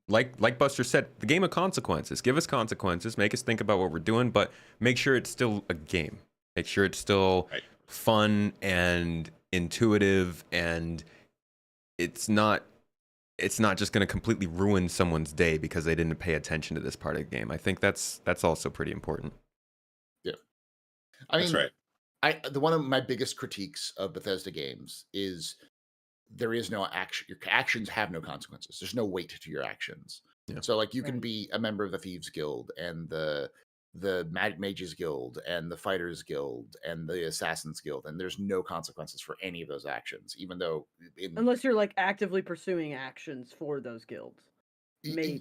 like Buster said, the game of consequences. Give us consequences. Make us think about what we're doing, but make sure it's still a game. Make sure it's still fun and intuitive, and it's not just going to completely ruin someone's day because they didn't pay attention to this part of the game. I think that's also pretty important. Yeah, I mean, That's right. One of my biggest critiques of Bethesda games is there is no action. Your actions have no consequences. There's no weight to your actions. Yeah. So like you can be a member of the Thieves Guild and the Mages Guild and the Fighters Guild and the Assassins Guild, and there's no consequences for any of those actions, even though unless you're like actively pursuing actions for those guilds. Maybe.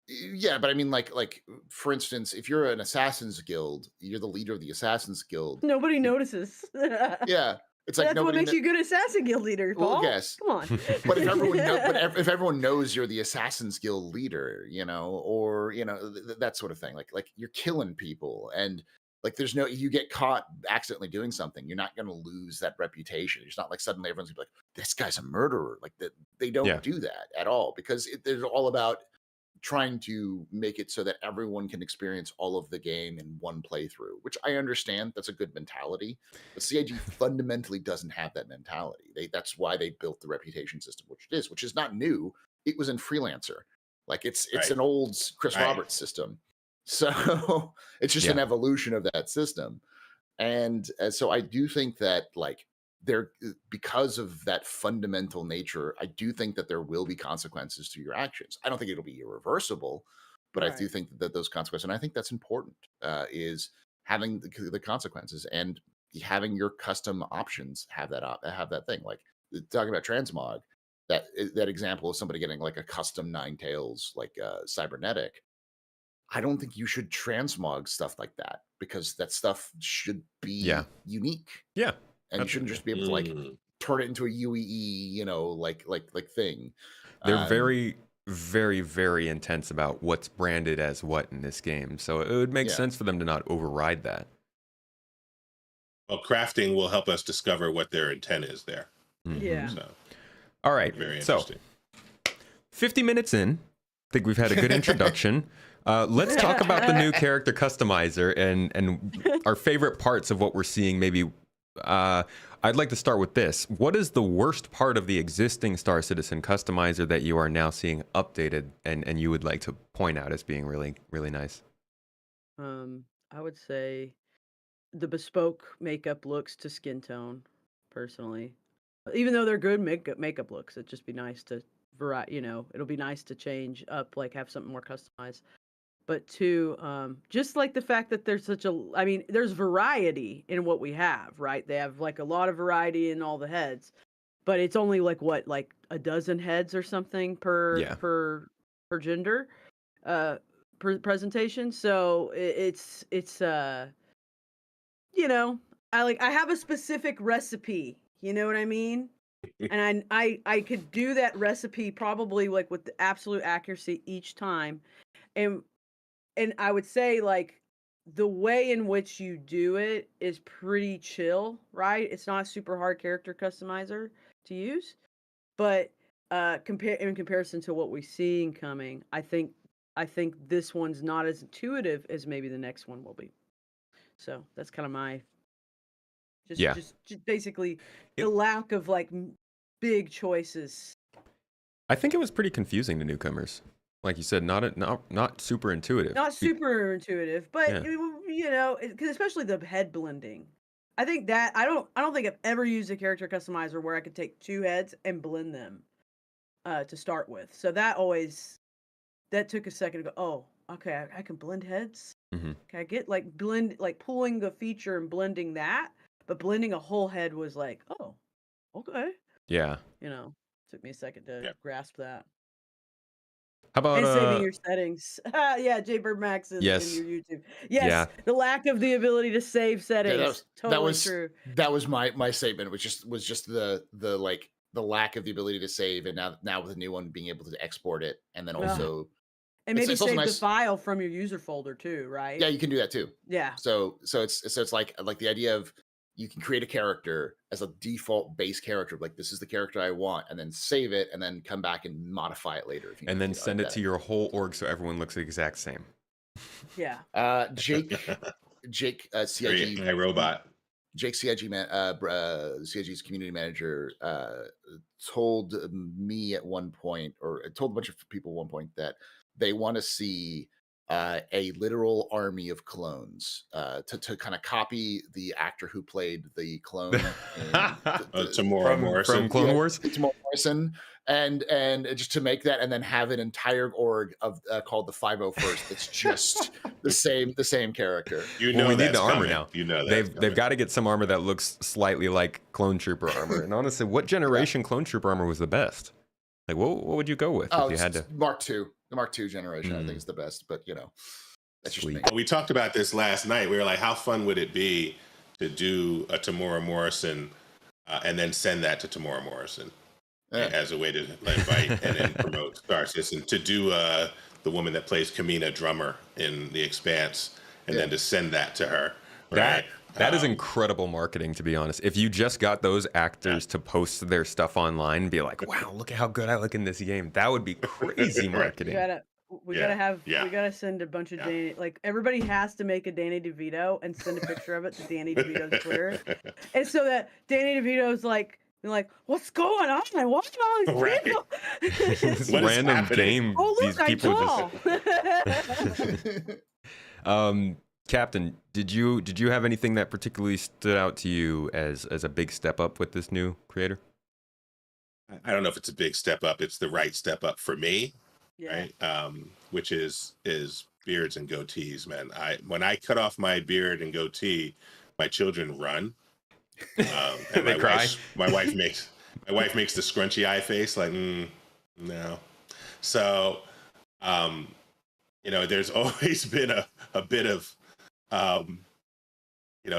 Yeah, but I mean, like for instance, if you're an Assassins Guild, you're the leader of the Assassins Guild. Nobody notices. Yeah, it's like that's what makes you a good Assassin Guild leader, Paul. Well, yes. Come on. But if everyone knows you're the Assassin's Guild leader, or that sort of thing, like you're killing people, and like you get caught accidentally doing something, you're not going to lose that reputation. It's not like suddenly everyone's gonna be like, this guy's a murderer. Like that, they don't do that at all, because they're all about trying to make it so that everyone can experience all of the game in one playthrough, which I understand. That's a good mentality, but CIG fundamentally doesn't have that mentality. That's why they built the reputation system, which is not new. It was in Freelancer. Like it's an old Chris Roberts system. So it's just an evolution of that system. And so I do think that because of that fundamental nature, I do think that there will be consequences to your actions. I don't think it'll be irreversible, but I do think that those consequences, and I think that's important, is having the consequences and having your custom options have that thing. Like talking about transmog, that example of somebody getting like a custom Nine Tails, like cybernetic. I don't think you should transmog stuff like that, because that stuff should be unique. Yeah. And you shouldn't just be able to turn it into a UEE, like thing. They're very, very, very intense about what's branded as what in this game. So it would make sense for them to not override that. Well, crafting will help us discover what their intent is there. Mm-hmm. Yeah. So, all right. Very interesting. So 50 minutes in, I think we've had a good introduction. Let's talk about the new character customizer and our favorite parts of what we're seeing. Maybe I'd like to start with this. What is the worst part of the existing Star Citizen customizer that you are now seeing updated and you would like to point out as being really, really nice? I would say the bespoke makeup looks to skin tone, personally. Even though they're good makeup looks, it'd just be nice to it'll be nice to change up, like have something more customized. But two, just like the fact that there's there's variety in what we have, right? They have like a lot of variety in all the heads, but it's only like a dozen heads or something per gender, per presentation. So it's I have a specific recipe, you know what I mean? And I could do that recipe probably like with the absolute accuracy each time. And I would say, like, the way in which you do it is pretty chill, right? It's not a super hard character customizer to use, but in comparison to what we're seeing coming, I think this one's not as intuitive as maybe the next one will be. So that's kind of my just basically the lack of like big choices. I think it was pretty confusing to newcomers. Like you said, not super intuitive. Not super intuitive, but because especially the head blending. I think that I don't think I've ever used a character customizer where I could take two heads and blend them to start with. So that took a second to go, oh, okay, I can blend heads. Mm-hmm. Can I get pulling the feature and blending that, but blending a whole head was like, oh, okay. Yeah. Took me a second to grasp that. How about and saving your settings? Yeah, Jaybird Max in your YouTube. Yes, the lack of the ability to save settings. True. That was my statement, which was just the lack of the ability to save, and now with the new one being able to export it, and then also and maybe save the file from your user folder too, right? Yeah, you can do that too. Yeah. So it's like the idea of you can create a character as a default base character, like this is the character I want, and then save it, and then come back and modify it later if you And need then to, send like it to your whole org so everyone looks the exact same. Yeah. that. Jake, CIG, My robot. Jake CIG CIG's community manager told me at one point, or told a bunch of people at one point, that they want to see a literal army of clones to kind of copy the actor who played the clone in Tamora Morrison. From Clone Wars? Tamora Morrison, and just to make that, and then have an entire org of called the 501st. It's just the same character. You know, we need that's the armor coming. now. You know, that's They've got to get some armor that looks slightly like Clone Trooper armor. And honestly, what generation Clone Trooper armor was the best? Like, what would you go with if you had to? Mark II. The Mark II generation, I think, is the best. But that's just me. We talked about this last night. We were like, how fun would it be to do a Tamora Morrison and then send that to Tamora Morrison as a way to invite and then promote Star Citizen, to do the woman that plays Kamina Drummer in The Expanse, and then to send that to her. Right? That is incredible marketing, to be honest. If you just got those actors to post their stuff online and be like, wow, look at how good I look in this game, that would be crazy marketing. We gotta send a bunch of Danny, like everybody has to make a Danny DeVito and send a picture of it to Danny DeVito's Twitter. And so that Danny DeVito's like, what's going on? I watch all these people. This random game. Oh, look, these people just. Captain, did you have anything that particularly stood out to you as a big step up with this new creator? I don't know if it's a big step up. It's the right step up for me, Yeah. right? Which is beards and goatees, man. When I cut off my beard and goatee, my children run. And They cry. My wife makes the scrunchy eye face, like no. So, there's always been a bit of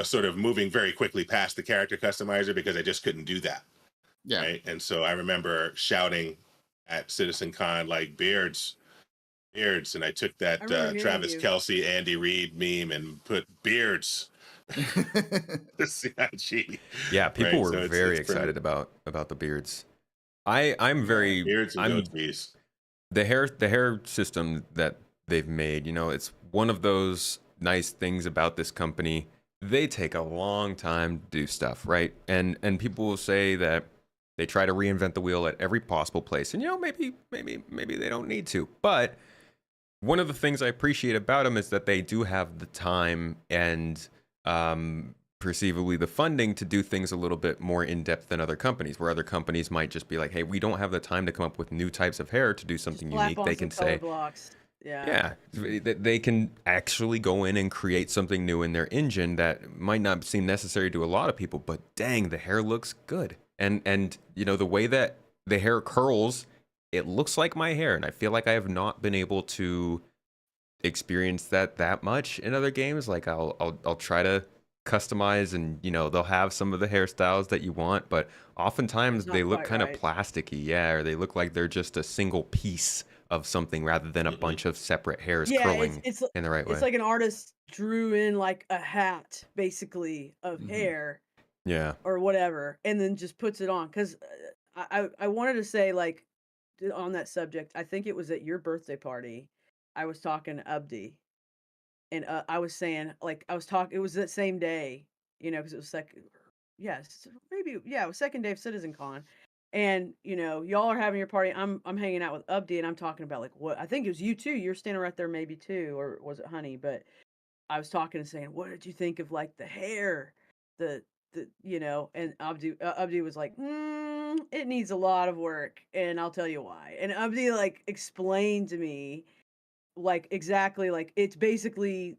sort of moving very quickly past the character customizer, because I just couldn't do that. Yeah. Right. And so I remember shouting at CitizenCon, like, beards. And I took that Travis Kelce, Andy Reid meme and put beards. The CIG. Yeah, people were So very it's excited about the beards. I'm very beards and goatees. The hair system that they've made, it's one of those nice things about this company. They take a long time to do stuff, right? And people will say that they try to reinvent the wheel at every possible place, and maybe they don't need to. But one of the things I appreciate about them is that they do have the time and perceivably the funding to do things a little bit more in depth than other companies, where other companies might just be like, hey, we don't have the time to come up with new types of hair to do something unique. They can say, they can actually go in and create something new in their engine that might not seem necessary to a lot of people, but dang, the hair looks good. And the way that the hair curls, it looks like my hair, and I feel like I have not been able to experience that much in other games. Like I'll try to customize, and they'll have some of the hairstyles that you want, but oftentimes they look kind of plasticky, or they look like they're just a single piece of something rather than a bunch of separate hairs curling in the right way. It's like an artist drew in like a hat, basically, of hair, or whatever, and then just puts it on. Because I wanted to say, like, on that subject, I think it was at your birthday party, I was talking to Abdi, and I was saying, like, it was that same day, because it was it was second day of CitizenCon. And y'all are having your party. I'm hanging out with Abdi, and I'm talking about, like, what I think it was you too. You're standing right there, maybe too, or was it Honey? But I was talking and saying, what did you think of, like, the hair, and Abdi was like, it needs a lot of work, and I'll tell you why. And Abdi, like, explained to me, like, exactly, like, it's basically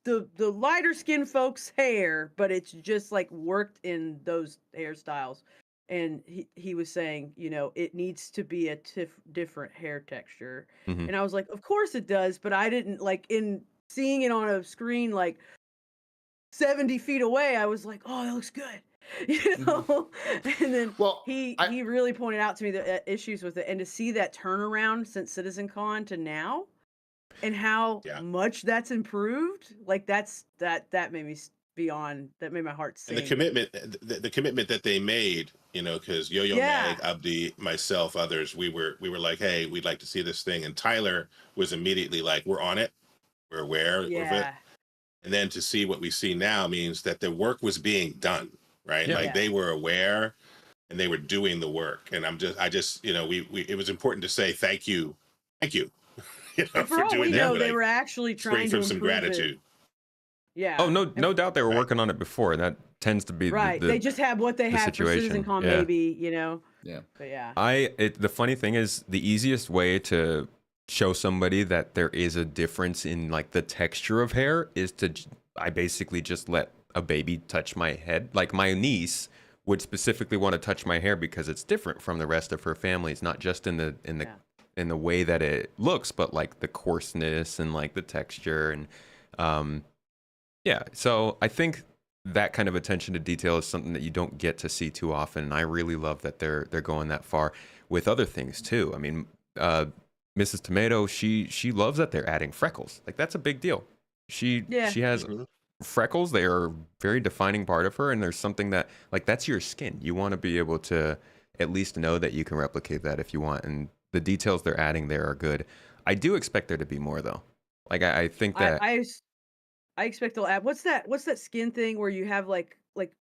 the lighter skinned folks' hair, but it's just, like, worked in those hairstyles. And he was saying, it needs to be a different hair texture. And I was like, of course it does, but I didn't, like, in seeing it on a screen, like, 70 feet away, I was like, oh, that looks good. And then he really pointed out to me the issues with it, and to see that turnaround since CitizenCon to now, and how much that's improved, like, that made me beyond, that made my heart sing. And the commitment that they made, you know, because Yo-Yo Yeah. Mag, Abdi, myself, others, we were like, hey, we'd like to see this thing, and Tyler was immediately like, we're on it, we're aware of it. Yeah. And then to see what we see now means that the work was being done, right? Yeah. Like they were aware and they were doing the work. And I just, you know, we it was important to say thank you, you know, And for all we doing know, that. they Like, were actually trying spring to from some improve gratitude. it. Yeah. Oh, no doubt they were working on it before. That tends to be Right. They just have what they had for situation. CitizenCon, Yeah. maybe, you know. Yeah. But yeah. The funny thing is, the easiest way to show somebody that there is a difference in like the texture of hair is I basically just let a baby touch my head. Like my niece would specifically want to touch my hair because it's different from the rest of her family. It's not just in the way that it looks, but like the coarseness and like the texture and yeah. So I think that kind of attention to detail is something that you don't get to see too often. And I really love that they're going that far with other things too. I mean, Mrs. Tomato, she loves that they're adding freckles. Like that's a big deal. She has freckles. They are a very defining part of her, and there's something that like that's your skin. You want to be able to at least know that you can replicate that if you want. And the details they're adding there are good. I do expect there to be more though. Like I think that I expect they'll add. What's that skin thing where you have like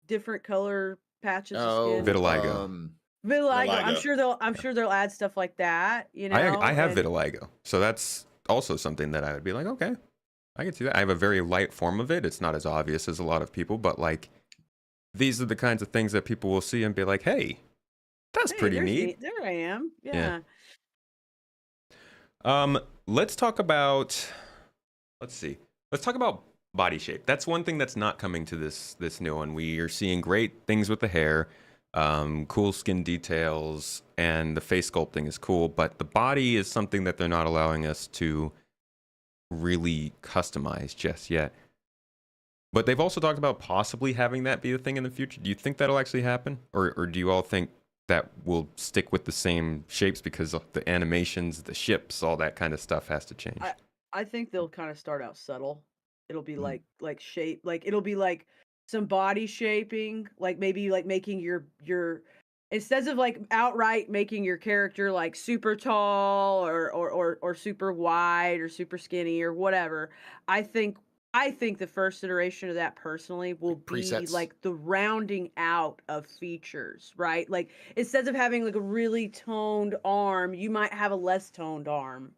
different color patches of skin? Vitiligo. Vitiligo. I'm sure they'll add stuff like that. You know, I have vitiligo, so that's also something that I would be like, okay, I can see that. I have a very light form of it. It's not as obvious as a lot of people, but like these are the kinds of things that people will see and be like, hey, that's pretty neat. There I am. Yeah. Let's talk about. Let's talk about body shape. That's one thing that's not coming to this new one. We are seeing great things with the hair, cool skin details, and the face sculpting is cool, but the body is something that they're not allowing us to really customize just yet. But they've also talked about possibly having that be a thing in the future. Do you think that'll actually happen? Or do you all think that will stick with the same shapes because of the animations, the ships, all that kind of stuff has to change? I think they'll kind of start out subtle. It'll be like shape, like it'll be like some body shaping, like maybe like making your instead of like outright making your character like super tall or super wide or super skinny or whatever. I think the first iteration of that personally will be presets. like the rounding out of features, right? Like instead of having like a really toned arm, you might have a less toned arm.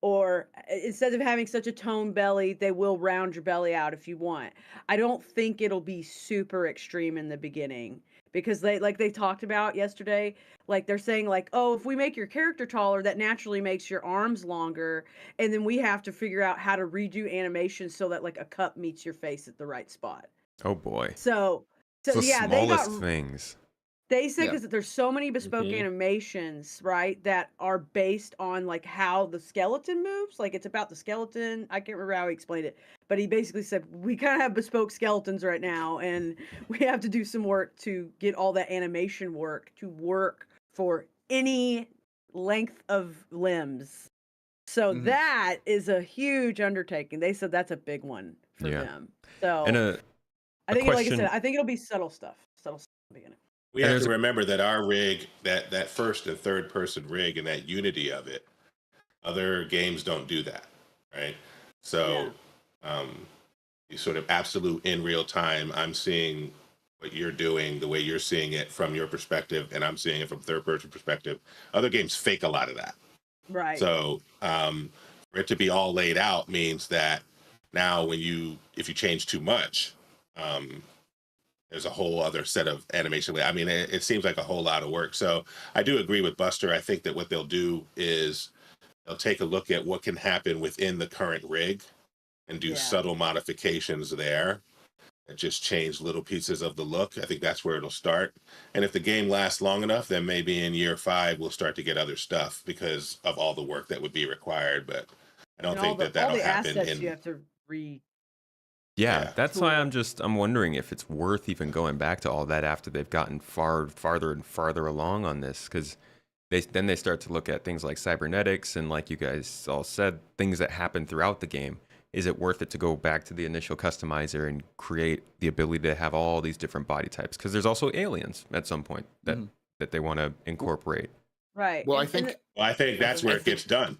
Or instead of having such a toned belly, they will round your belly out if you want. I don't think it'll be super extreme in the beginning because they talked about yesterday, like they're saying like, oh, if we make your character taller, that naturally makes your arms longer, and then we have to figure out how to redo animation so that like a cup meets your face at the right spot. Oh boy. So the yeah, smallest things. They said because there's so many bespoke animations, right, that are based on like how the skeleton moves. Like it's about the skeleton. I can't remember how he explained it, but he basically said we kind of have bespoke skeletons right now, and we have to do some work to get all that animation work to work for any length of limbs. So that is a huge undertaking. They said that's a big one for them. So And I think, like I said, I think it'll be subtle stuff in the beginning. We have to remember that our rig, that first and third person rig and that unity of it, other games don't do that, right? So you sort of absolute in real time, I'm seeing what you're doing the way you're seeing it from your perspective, and I'm seeing it from third person perspective. Other games fake a lot of that. Right. So for it to be all laid out means that now if you change too much, there's a whole other set of animation. I mean, it seems like a whole lot of work. So I do agree with Buster. I think that what they'll do is they'll take a look at what can happen within the current rig and do subtle modifications there that just change little pieces of the look. I think that's where it'll start. And if the game lasts long enough, then maybe in year 5, we'll start to get other stuff because of all the work that would be required. But I don't think that'll happen. You have to read. Yeah, that's why I'm wondering if it's worth even going back to all that after they've gotten farther and farther along on this, because then they start to look at things like cybernetics and, like you guys all said, things that happen throughout the game. is it worth it to go back to the initial customizer and create the ability to have all these different body types? Because there's also aliens at some point that that they want to incorporate. Right. Well, and, I think that's where it gets done.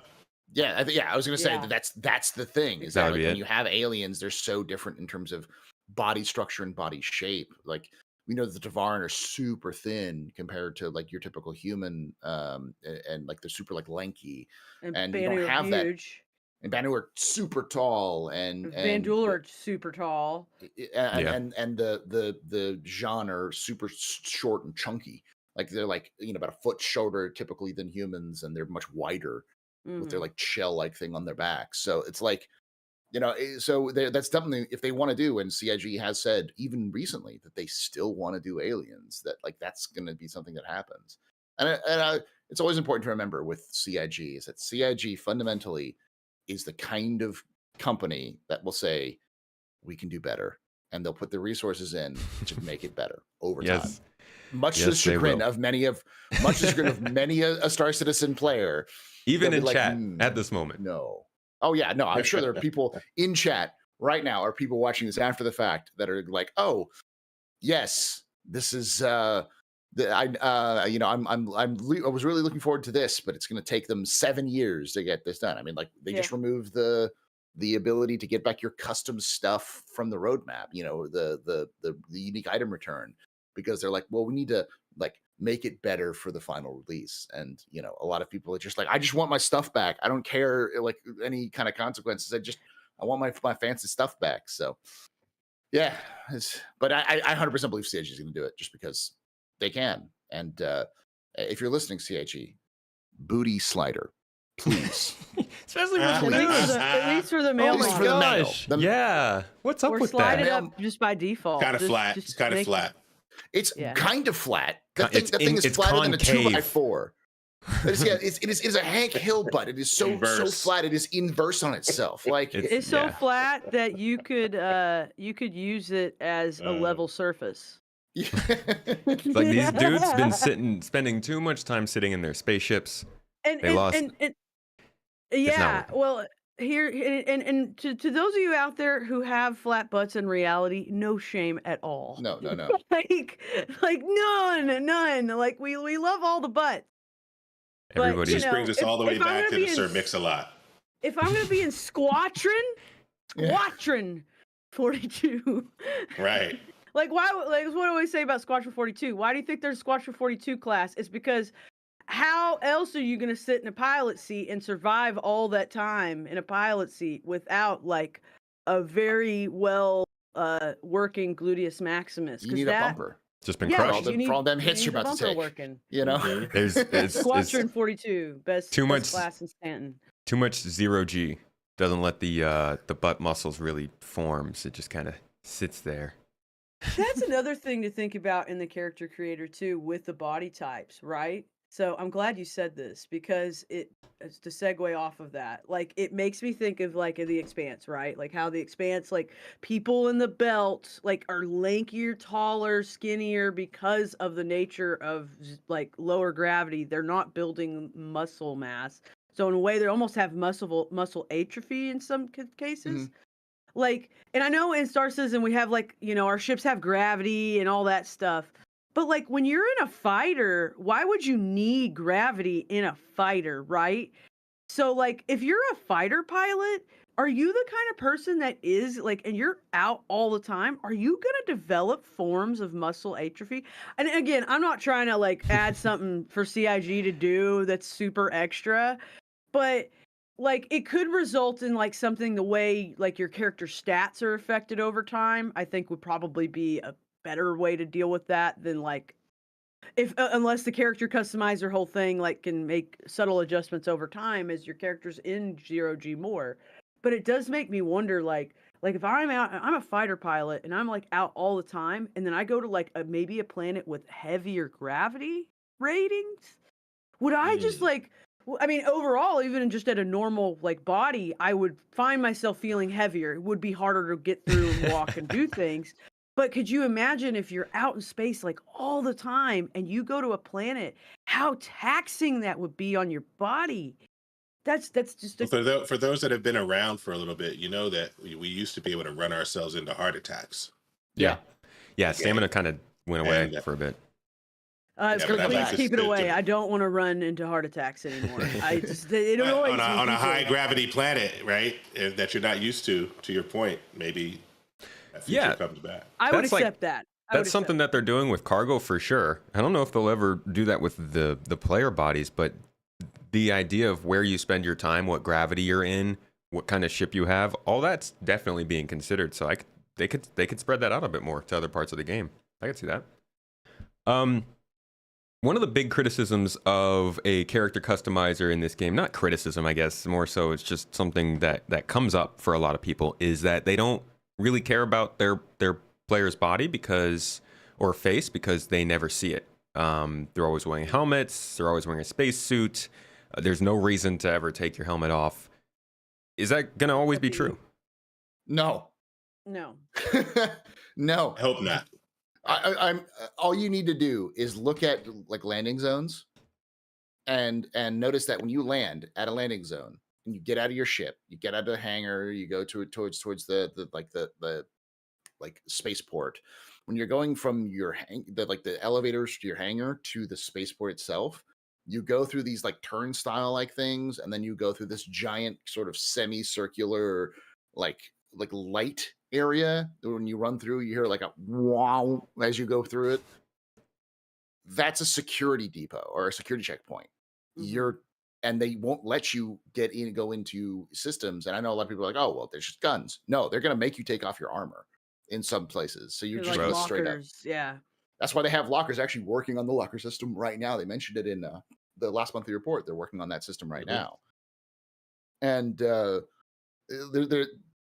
Yeah, I was going to say Yeah. that's the thing is That that would like, be when it. you have aliens, they're so different in terms of body structure and body shape. Like we know that the Tavaran are super thin compared to like your typical human, and like they're super like lanky, and you don't Banu are have that. huge. And Banu are super tall, and Vandul are super tall. Yeah. and the Jean are super short and chunky. Like they're like about a foot shorter typically than humans, and they're much wider with their Mhm. like shell-like thing on their back. So it's like, so that's something if they want to do, and CIG has said even recently that they still want to do aliens, that like that's going to be something that happens. And it's always important to remember with CIG is that CIG fundamentally is the kind of company that will say we can do better, and they'll put the resources in to make it better over time. Yes. Much to the Yes, they chagrin will. of many a Star Citizen player. Even They'll in be like, chat at this moment. No. Oh yeah, no. I'm sure there are people in chat right now, or people watching this after the fact that are like, "Oh, yes, this is I was really looking forward to this, but it's going to take them 7 years to get this done." I mean, like they just removed the ability to get back your custom stuff from the roadmap. The unique item return, because they're like, well, we need to like make it better for the final release. And a lot of people are just like, I just want my stuff back. I don't care like any kind of consequences. I want my fancy stuff back. So yeah, but I 100% believe CIG is going to do it just because they can. And if you're listening, CIG, booty slider, please. Especially At with least, news. at least for the mail. At least Oh for my the mail. gosh. Yeah. What's up or with slide that? it up just by default. Kind of flat. Just It's kind of make- flat. It's Yeah. kind of flat. The It's thing is it's flatter than a concave. 2x4. It is a Hank Hill butt. It is so Inverse. flat. It is inverse on itself. Like It's so Yeah. flat that you could use it as a level surface. It's like these dudes been spending too much time sitting in their spaceships. And They lost. yeah, working. well, here and to those of you out there who have flat butts in reality, no shame at all. no. like none. Like we love all the butts. But, Everybody. This brings us all the way if I'm back gonna to be the in- Sir Mix-a-Lot. If I'm gonna be in Squadron 42. Right. Like why? Like what do I say about Squadron 42? Why do you think there's a Squadron 42 class? It's because how else are you going to sit in a pilot seat and survive all that time in a pilot seat without like a very well working gluteus maximus? You need a bumper. Just been Yeah, crushed. for all them hits you you're need about the to take. bumper working. There's Squadron 42, best too much- class in Stanton. too much 0G. Doesn't let the butt muscles really form. So it just kind of sits there. That's another thing to think about in the character creator too, with the body types, right? So I'm glad you said this because it's to segue off of that. Like it makes me think of like The Expanse, right? Like how The Expanse, like people in the belt, like are lankier, taller, skinnier because of the nature of like lower gravity. They're not building muscle mass, so in a way they almost have muscle atrophy in some cases. Like, and I know in Star Citizen we have like, our ships have gravity and all that stuff. But like when you're in a fighter, why would you need gravity in a fighter, right? So like if you're a fighter pilot, are you the kind of person that is like, and you're out all the time, are you going to develop forms of muscle atrophy? And again, I'm not trying to like add something for CIG to do that's super extra, but like it could result in like something the way like your character stats are affected over time, I think would probably be a better way to deal with that than like if unless the character customizer whole thing like can make subtle adjustments over time as your character's in 0G more. But it does make me wonder like if I'm a fighter pilot and I'm like out all the time and then I go to like maybe a planet with heavier gravity ratings, would I just like I mean, overall, even just at a normal like body, I would find myself feeling heavier. It would be harder to get through and walk and do things. But could you imagine if you're out in space like all the time and you go to a planet, how taxing that would be on your body? that's just a For those that have been around for a little bit, you know that we used to be able to run ourselves into heart attacks. Yeah. Yeah, Okay. stamina kind of went away And, for a bit. It's gonna come please back. keep it To- away. I don't want to run into heart attacks anymore. I just it annoys me. on a people. high gravity planet that you're not used to your point, maybe that future Yeah. comes back. I would That's like- accept that. I would That's something accept that they're doing with cargo for sure. I don't know if they'll ever do that with the player bodies, but the idea of where you spend your time, what gravity you're in, what kind of ship you have, all that's definitely being considered. So they could spread that out a bit more to other parts of the game. I could see that. One of the big criticisms of a character customizer in this game, not criticism, I guess, more so it's just something that comes up for a lot of people, is that they don't really care about their player's body or face because they never see it. They're always wearing helmets. They're always wearing a spacesuit. There's no reason to ever take your helmet off. Is that going to always be true? No. No. No. I hope not. I'm all you need to do is look at like landing zones and notice that when you land at a landing zone and you get out of your ship, you get out of the hangar, you go towards the spaceport. When you're going from the elevators to your hangar to the spaceport itself, you go through these like turnstile like things, and then you go through this giant sort of semicircular like light area. When you run through, you hear like a wow as you go through it. That's a security depot or a security checkpoint. Mhm. And they won't let you go into systems. And I know a lot of people are like, oh, well, there's just guns. No, they're going to make you take off your armor in some places. So you're They're just like going straight up. lockers. Yeah. That's why they have lockers actually working on the locker system right now. They mentioned it in the last monthly report. They're working on that system right now. And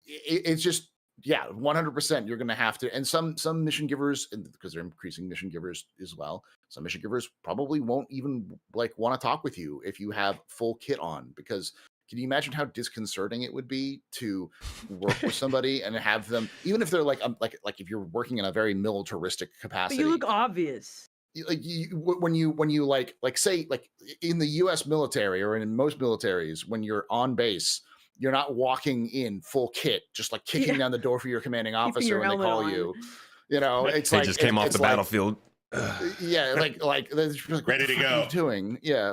it's just, 100% you're going to have to. And some mission givers, because they're increasing mission givers as well, some mission givers probably won't even want to talk with you if you have full kit on, because can you imagine how disconcerting it would be to work with somebody and have them, even if they're like if you're working in a very militaristic But capacity, you look obvious. when you say in the U.S. military or in most militaries, when you're on base, you're not walking in full kit, just like kicking down the door for your commanding officer your when they helmet call on. you. You know, it's They like just came off the battlefield. Yeah, they're just like, Ready what the to fuck are you go. doing? Yeah,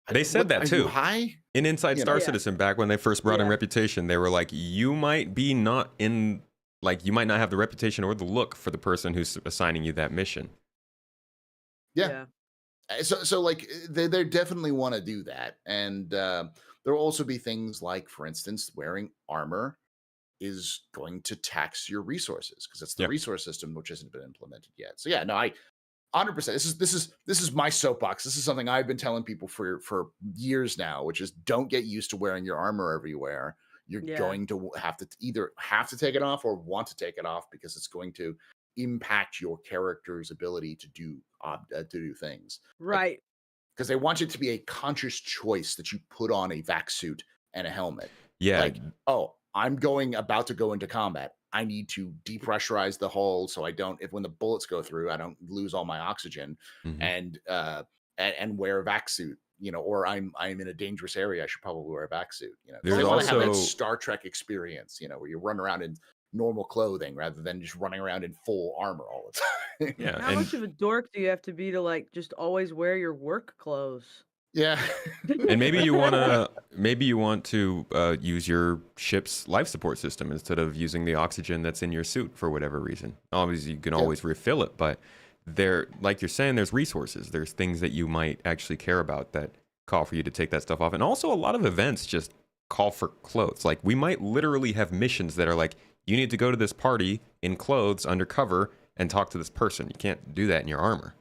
They said that are too. you high? In Inside Star Yeah. Citizen, back when they first brought in Yeah. Reputation, they were like, you might not have the reputation or the look for the person who's assigning you that mission. Yeah. So they definitely want to do that, and there will also be things like, for instance, wearing armor is going to tax your resources because it's the Yep. resource system which hasn't been implemented yet. So yeah, no, I 100%. This is my soapbox. This is something I've been telling people for years now, which is don't get used to wearing your armor everywhere. You're going to have to either have to take it off or want to take it off because it's going to impact your character's ability to do things. Right. Because they want it to be a conscious choice that you put on a vac suit and a helmet. Yeah. Like, oh, I'm about to go into combat. I need to depressurize the hull so I don't, if when the bullets go through, I don't lose all my oxygen, and wear a vac suit. Or I'm in a dangerous area. I should probably wear a vac suit. There's they want to have that also- Star Trek experience. Where you run around in normal clothing rather than just running around in full armor all the time. Yeah. How much of a dork do you have to be to just always wear your work clothes? Yeah. And maybe you want to use your ship's life support system instead of using the oxygen that's in your suit for whatever reason. Obviously, you can always refill it, but like you're saying, there's resources. There's things that you might actually care about that call for you to take that stuff off. And also, a lot of events just call for clothes. Like, we might literally have missions that are like, you need to go to this party in clothes undercover and talk to this person. You can't do that in your armor.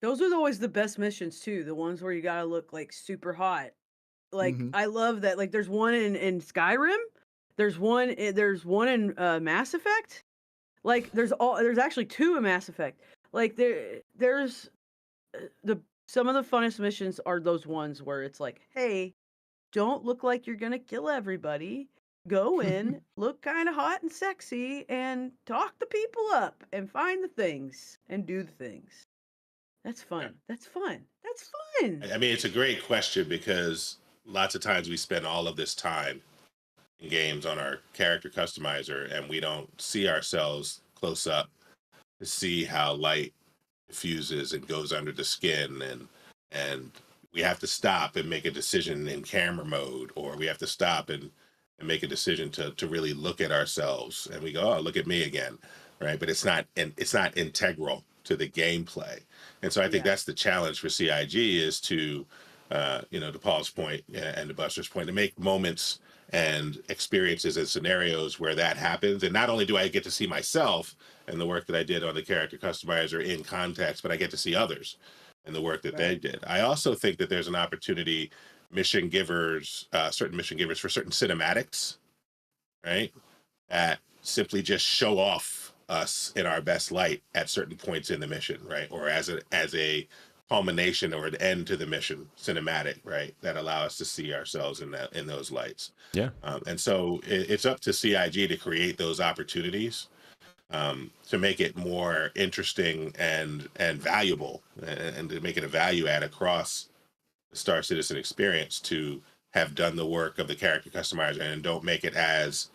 Those are always the best missions too. The ones where you gotta look super hot. I love that. There's one in Skyrim. There's one in Mass Effect. There's actually two in Mass Effect. There's some of the funnest missions are those ones where it's like, hey, don't look like you're gonna kill everybody. Go in, look kind of hot and sexy, and talk the people up, and find the things, and do the things. That's fun. That's fun. That's fun. I mean, it's a great question because lots of times we spend all of this time in games on our character customizer, and we don't see ourselves close up to see how light diffuses and goes under the skin, and we have to stop and make a decision in camera mode, or we have to stop and make a decision to really look at ourselves, and we go, oh, look at me again, right? But it's not integral to the gameplay. And so I think that's the challenge for CIG, is to to Paul's point and to Buster's point, to make moments and experiences and scenarios where that happens. And not only do I get to see myself and the work that I did on the character customizer in context, but I get to see others and the work that they did. I also think that there's an opportunity, certain mission givers for certain cinematics, right? That simply just show off us in our best light at certain points in the mission, right? Or as a culmination or an end to the mission cinematic, right? That allow us to see ourselves in those lights. Yeah. And so it's up to CIG to create those opportunities, to make it more interesting and valuable, and to make it a value add across the Star Citizen experience, to have done the work of the character customizer, and don't make it as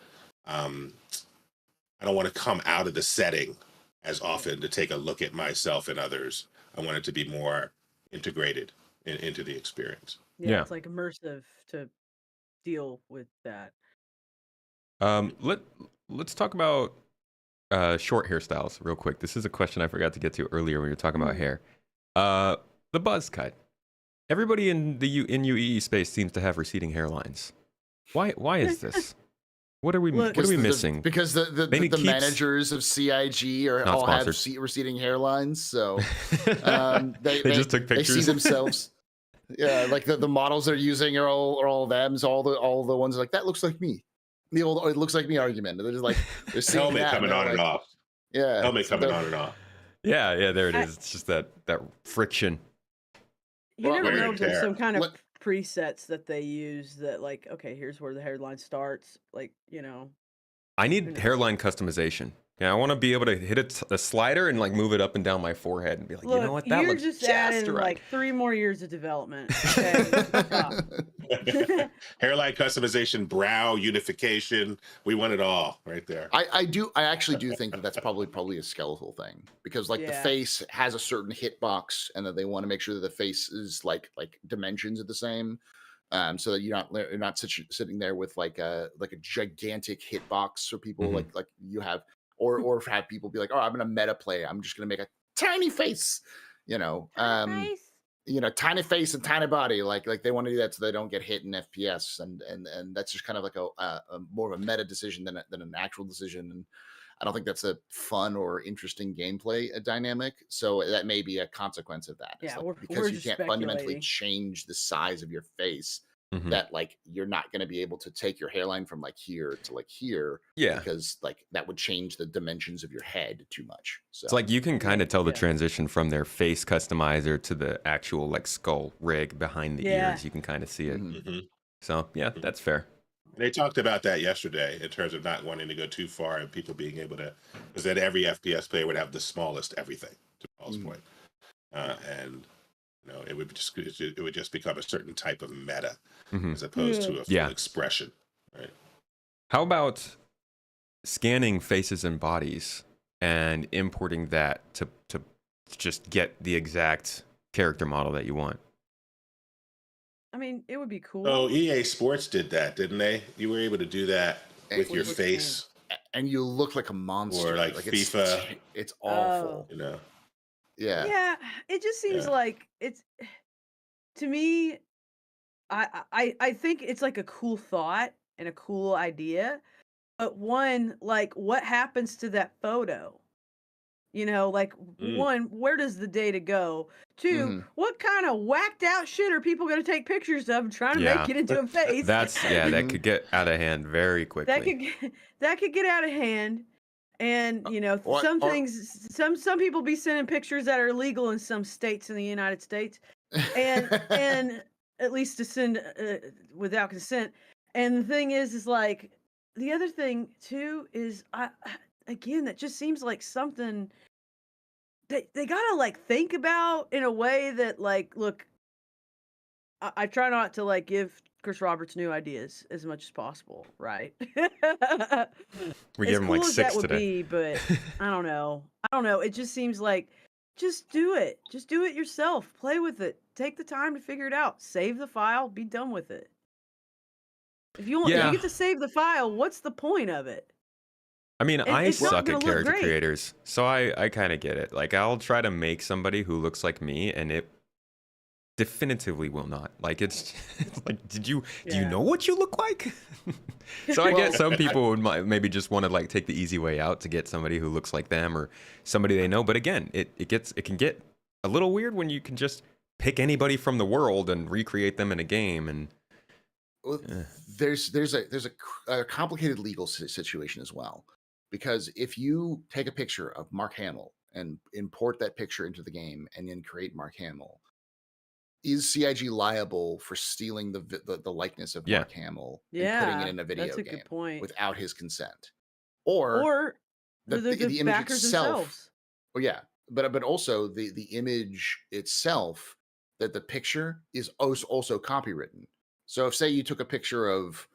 I don't want to come out of the setting as often to take a look at myself and others. I want it to be more integrated into the experience. Yeah, it's like immersive to deal with that. Let's talk about short hairstyles real quick. This is a question I forgot to get to earlier when we were talking about hair. The buzz cut. Everybody in the UEE space seems to have receding hairlines. Why is this? What are we missing? Because the managers of CIG all have receding hairlines, so they just took pictures. They see themselves. Yeah, like the models they're using are all them. All the ones like that looks like me. The old "it looks like me" argument. They're just like they're seeing helmet coming on and off. Yeah, helmet coming on and off. Yeah, there it is. It's just that friction. You never know if there's some kind of presets that they use that, like, okay, here's where the hairline starts, like, I need hairline customization. Yeah, I want to be able to hit a slider and like move it up and down my forehead and be like, look, you know what, that looks just adding right. Like 3 more years of development. Okay? Hairline customization, brow unification, we want it all right there. I actually do think that that's probably a skeletal thing, because like the face has a certain hitbox, and that they want to make sure that the face is like dimensions are the same, so that you're not sitting there with like a gigantic hitbox for people, like you have, or have people be like, oh, I'm gonna meta play, I'm just gonna make a tiny face, tiny face and tiny body, like they want to do that so they don't get hit in FPS, and that's just kind of like a more of a meta decision than an actual decision. And I don't think that's a fun or interesting gameplay dynamic. So that may be a consequence of that. Yeah, because you can't fundamentally change the size of your face. That like you're not going to be able to take your hairline from like here to like here. Yeah, because like that would change the dimensions of your head too much. So it's like you can kind of tell the transition from their face customizer to the actual like skull rig behind the ears. You can kind of see it. So yeah, that's fair. They talked about that yesterday in terms of not wanting to go too far and people being able to, because that every FPS player would have the smallest everything, to Paul's point, and it would just become a certain type of meta as opposed to a full expression, right? How about scanning faces and bodies and importing that to just get the exact character model that you want? I mean, it would be cool. Oh, EA Sports did that, didn't they? You were able to do that with your face, and you look like a monster. Or like FIFA. It's awful. Yeah, it just seems like it's, to me, I think it's like a cool thought and a cool idea, but one, like, what happens to that photo? Like, one, where does the data go? 2, what kind of whacked out shit are people going to take pictures of and trying to make it into a face? That could get out of hand very quickly. That could get out of hand. And some people be sending pictures that are illegal in some states in the United States, and at least to send without consent. And the thing is like, the other thing too is, again, that just seems like something that they gotta like think about in a way that, like, look, I try not to like give Chris Roberts new ideas as much as possible, right? We As gave him like cool as that 6 would today. be, but I don't know. I don't know. It just seems like just do it. Just do it yourself. Play with it. Take the time to figure it out. Save the file. Be done with it. If you Yeah. get to save the file, what's the point of it? I mean, And I it's not suck gonna at look character great. creators, so I kind of get it. Like, I'll try to make somebody who looks like me, and it definitively will not. Like, it's like, do you Yeah. know what you look like? So I get some people would maybe just want to like take the easy way out to get somebody who looks like them or somebody they know. But again, it can get a little weird when you can just pick anybody from the world and recreate them in a game. And Well, there's a complicated legal situation as well, because if you take a picture of Mark Hamill and import that picture into the game and then create Mark Hamill, is CIG liable for stealing the likeness of Yeah. Mark Hamill and putting it Yeah, in a video that's a game good point. without his consent, or Or the image backers itself? themselves. Oh yeah, but also the image itself, that the picture is also copywritten. So if say you took a picture of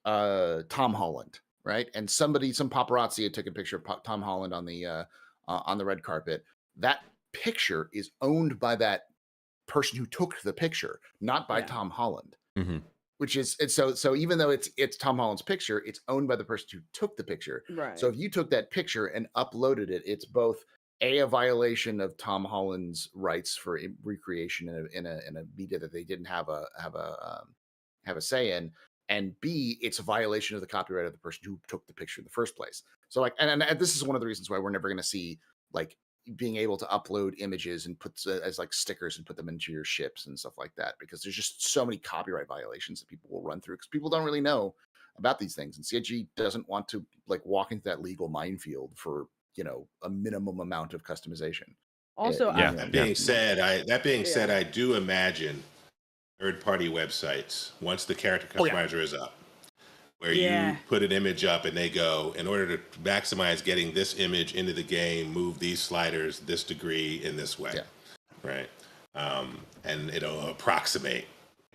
Tom Holland, right, and some paparazzi had taken a picture of Tom Holland on the red carpet, that picture is owned by that person who took the picture, not by Yeah. Tom Holland. Mhm. Which is so even though it's Tom Holland's picture, it's owned by the person who took the picture. Right. So if you took that picture and uploaded it, it's both a violation of Tom Holland's rights for recreation in a media that they didn't have a say in, and B, it's a violation of the copyright of the person who took the picture in the first place. So like, and this is one of the reasons why we're never going to see like being able to upload images and put as like stickers and put them into your ships and stuff like that, because there's just so many copyright violations that people will run through because people don't really know about these things, and CIG doesn't want to like walk into that legal minefield for a minimum amount of customization. Also, Yeah. That being said, I do imagine third-party websites, once the character customizer is up, where you put an image up and they go, in order to maximize getting this image into the game, move these sliders this degree in this way, right? And it'll approximate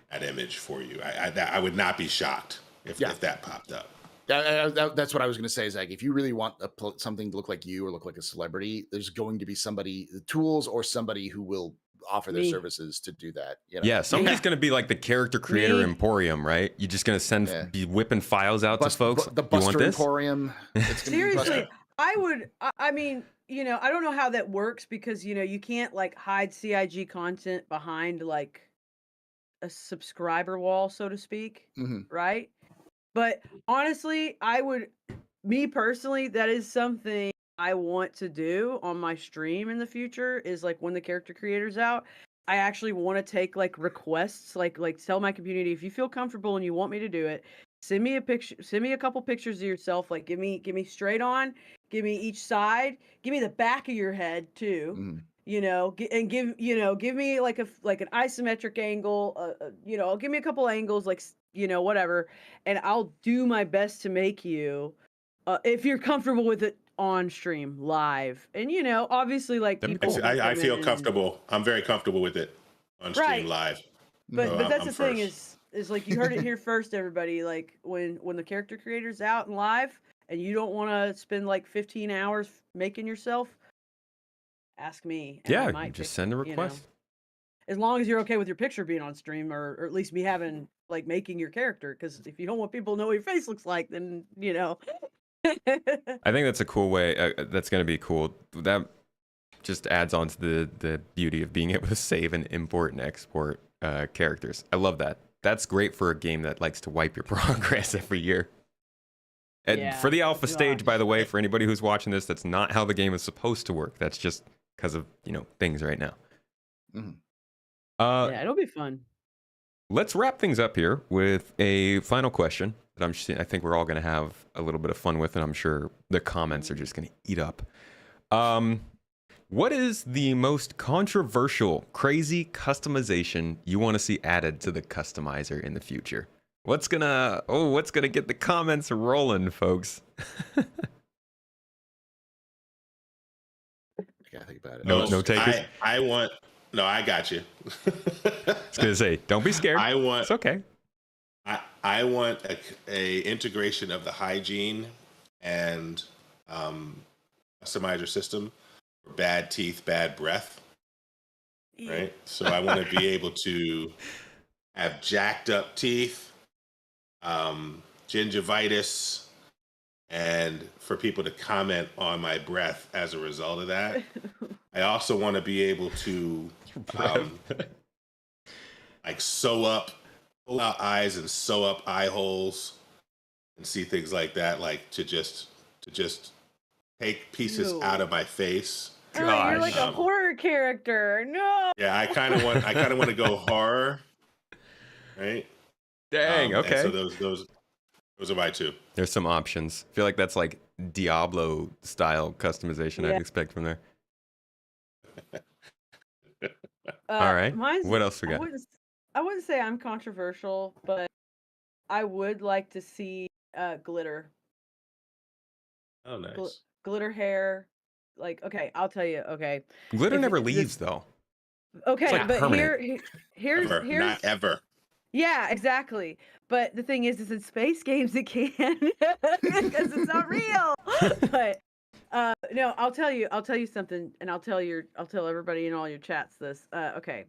that image for you. I would not be shocked if that popped up. That's what I was going to say. Is like, if you really want something to look like you or look like a celebrity, there's going to be somebody, the tools, or somebody who will offer their services to do that. Yeah, somebody's going to be like the character creator emporium, right? You're just going to be whipping files out to folks. The Buster Emporium. Seriously, I mean, I don't know how that works, because you can't like hide CIG content behind like a subscriber wall, so to speak, right? But honestly, me personally, that is something I want to do on my stream in the future, is like when the character creator's out, I actually want to take like requests, like tell my community, if you feel comfortable and you want me to do it, send me a picture, send me a couple pictures of yourself, like give me straight on, give me each side, give me the back of your head too. And give me like an isometric angle, give me a couple angles, like whatever, and I'll do my best to make you, if you're comfortable with it, on stream live. And obviously, like, I feel comfortable. I'm very comfortable with it on stream live. But that's the thing is like, you heard it here first, everybody. Like when the character creator's out and live, and you don't want to spend like 15 hours making yourself, ask me. Yeah, just send a request. As long as you're okay with your picture being on stream, or at least me having like making your character, because if you don't want people to know what your face looks like, then I think that's a cool way. That's going to be cool. That just adds on to the beauty of being able to save and import and export characters. I love that. That's great for a game that likes to wipe your progress every year. And for the alpha stage, by the way, for anybody who's watching this, that's not how the game is supposed to work. That's just because of things right now. Yeah, it'll be fun. Let's wrap things up here with a final question that I think we're all going to have a little bit of fun with, and I'm sure the comments are just going to eat up. What is the most controversial, crazy customization you want to see added to the customizer in the future? What's gonna get the comments rolling, folks? I gotta think about it. No takers. I want No, I got you. I was gonna say, don't be scared. It's okay. I want a integration of the hygiene and customizer system for bad teeth, bad breath. Right. So I want to be able to have jacked up teeth, gingivitis, and for people to comment on my breath as a result of that. I also want to be able to like pull out eyes and sew up eye holes and see things like that, like to just take pieces out of my face. Oh, you're like a horror character. No. Yeah, I kind of want to go horror, right? Dang. Okay. And so those are my two. There's some options. I feel like that's like Diablo style customization I'd expect from there. All right. What else we got? I wouldn't say I'm controversial, but I would like to see glitter. Oh, nice. Glitter hair. Like, okay, I'll tell you. Okay. Glitter never leaves though. Okay, like but permanent. here's not ever. Yeah, exactly. But the thing is in space games it can because it's not real. But no, I'll tell you something, and I'll tell everybody in all your chats this. Okay,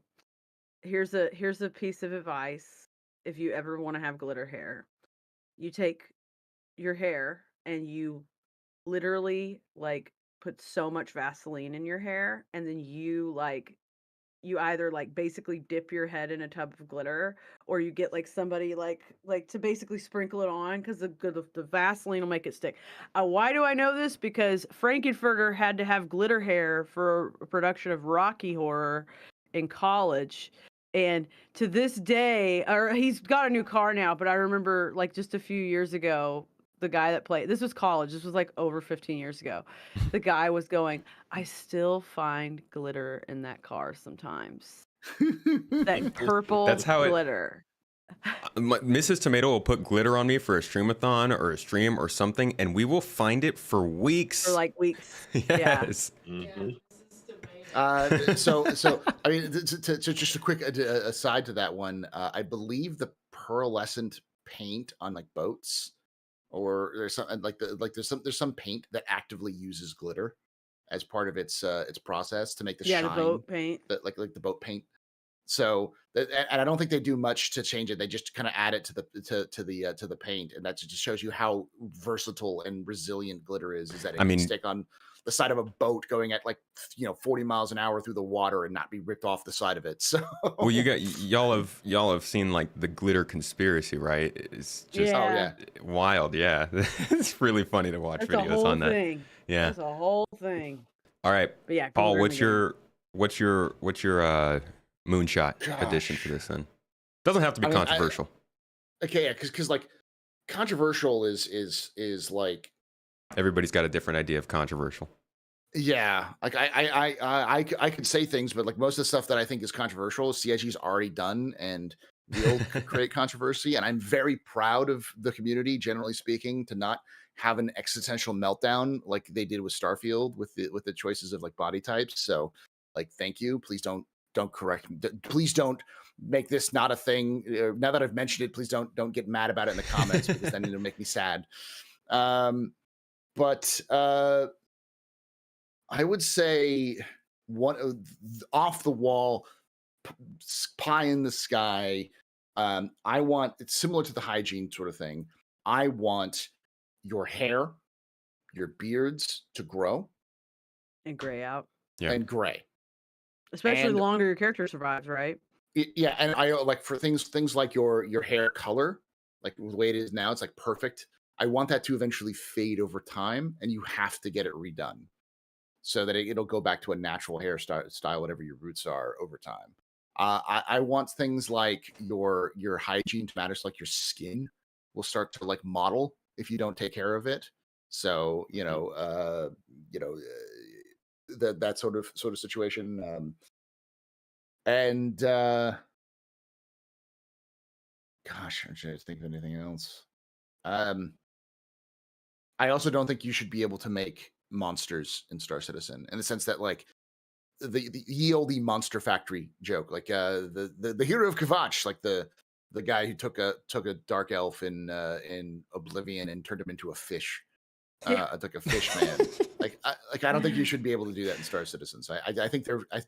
here's a piece of advice. If you ever want to have glitter hair, you take your hair and you literally like put so much Vaseline in your hair, and then you either like basically dip your head in a tub of glitter, or you get like somebody like to basically sprinkle it on, because the Vaseline will make it stick. Why do I know this? Because Frankenfurter had to have glitter hair for a production of Rocky Horror in college, and to this day, or he's got a new car now, but I remember like just a few years ago, the guy that played, this was college, this was like over 15 years ago, the guy was going, I still find glitter in that car sometimes. That purple glitter. Mrs. Tomato will put glitter on me for a streamathon or a stream or something, and we will find it for weeks. For like weeks. Yes. Yeah. Mm-hmm. So I mean, to just a quick aside to that one, I believe the pearlescent paint on like boats, or there's there's some paint that actively uses glitter as part of its process to make the shine. The boat paint. Like the boat paint. So, and I don't think they do much to change it. They just kind of add it to the paint, and that just shows you how versatile and resilient glitter is. Is that it can stick on the side of a boat going at 40 miles an hour through the water and not be ripped off the side of it. So, well, y'all have seen like the glitter conspiracy, right? It's just wild. Yeah, it's really funny to watch videos on that. Yeah, that's a whole thing. All right, but yeah, Paul, what's your moonshot edition for this then? Doesn't have to be controversial. Okay, yeah, because like controversial is like everybody's got a different idea of controversial. Yeah, like I could say things, but like most of the stuff that I think is controversial, CIG's already done and will create controversy. And I'm very proud of the community, generally speaking, to not have an existential meltdown like they did with Starfield with the choices of like body types. So, like, thank you. Please don't correct me. Please don't make this not a thing. Now that I've mentioned it, please don't get mad about it in the comments because then it'll make me sad. But I would say one off the wall pie in the sky. I want, it's similar to the hygiene sort of thing. I want your hair, your beards to grow and gray out. Yeah. And gray. Especially the longer your character survives, right? Yeah, and I like for things like your hair color, like the way it is now, it's like perfect. I want that to eventually fade over time, and you have to get it redone so that it'll go back to a natural hairstyle, whatever your roots are over time. I want things like your hygiene to matter, so like your skin will start to like model if you don't take care of it. So that sort of situation. And gosh, I'm trying to think of anything else. I also don't think you should be able to make monsters in Star Citizen, in the sense that like the ye olde Monster Factory joke, like the hero of Kvatch, like the guy who took a dark elf in Oblivion and turned him into a fish, like a fish man. I don't think you should be able to do that in Star Citizen. So I think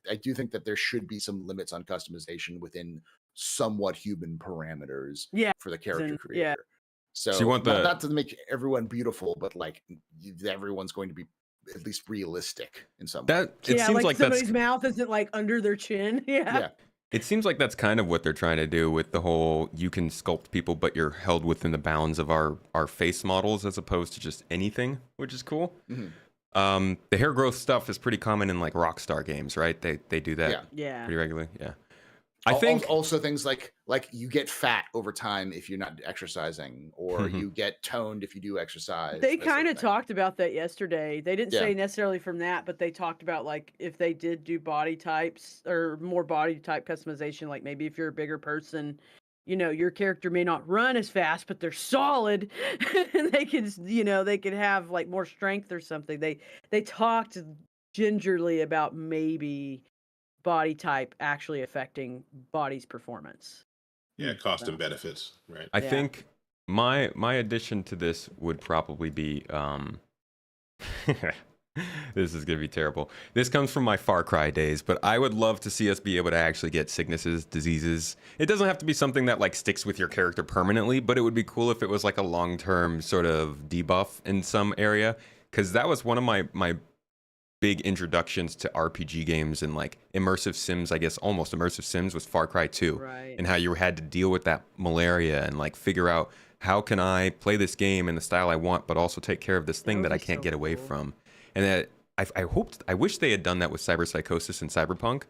I do think that there should be some limits on customization within somewhat human parameters Yeah. for the character Yeah. creator. So you want not to make everyone beautiful, but like everyone's going to be at least realistic in some way. That it seems like somebody's that's mouth isn't like under their chin. Yeah. it seems like that's kind of what they're trying to do with the whole you can sculpt people, but you're held within the bounds of our face models as opposed to just anything, which is cool. Mhm. The hair growth stuff is pretty common in like Rockstar games, right? They do that Yeah. pretty regularly. Yeah. I think also things like you get fat over time if you're not exercising, or you get toned if you do exercise. They that sort kind of thing. talked about that yesterday. They didn't Yeah. say necessarily from that, but they talked about like if they did do body types or more body type customization, like maybe if you're a bigger person, you know, your character may not run as fast, but they're solid and they could, you know, they could have like more strength or something. They talked gingerly about maybe body type actually affecting body's performance. Yeah, cost and benefits, right? I Yeah. think my addition to this would probably be this is gonna be terrible. This comes from my Far Cry days, but I would love to see us be able to actually get sicknesses, diseases. It doesn't have to be something that like sticks with your character permanently, but it would be cool if it was like a long-term sort of debuff in some area, because that was one of my big introductions to RPG games and like immersive sims, I guess almost immersive sims, was Far Cry 2. Right. And how you had to deal with that malaria and like figure out how can I play this game in the style I want, but also take care of this thing that I would be can't so get away cool. from. And that I wish they had done that with Cyberpsychosis and Cyberpunk.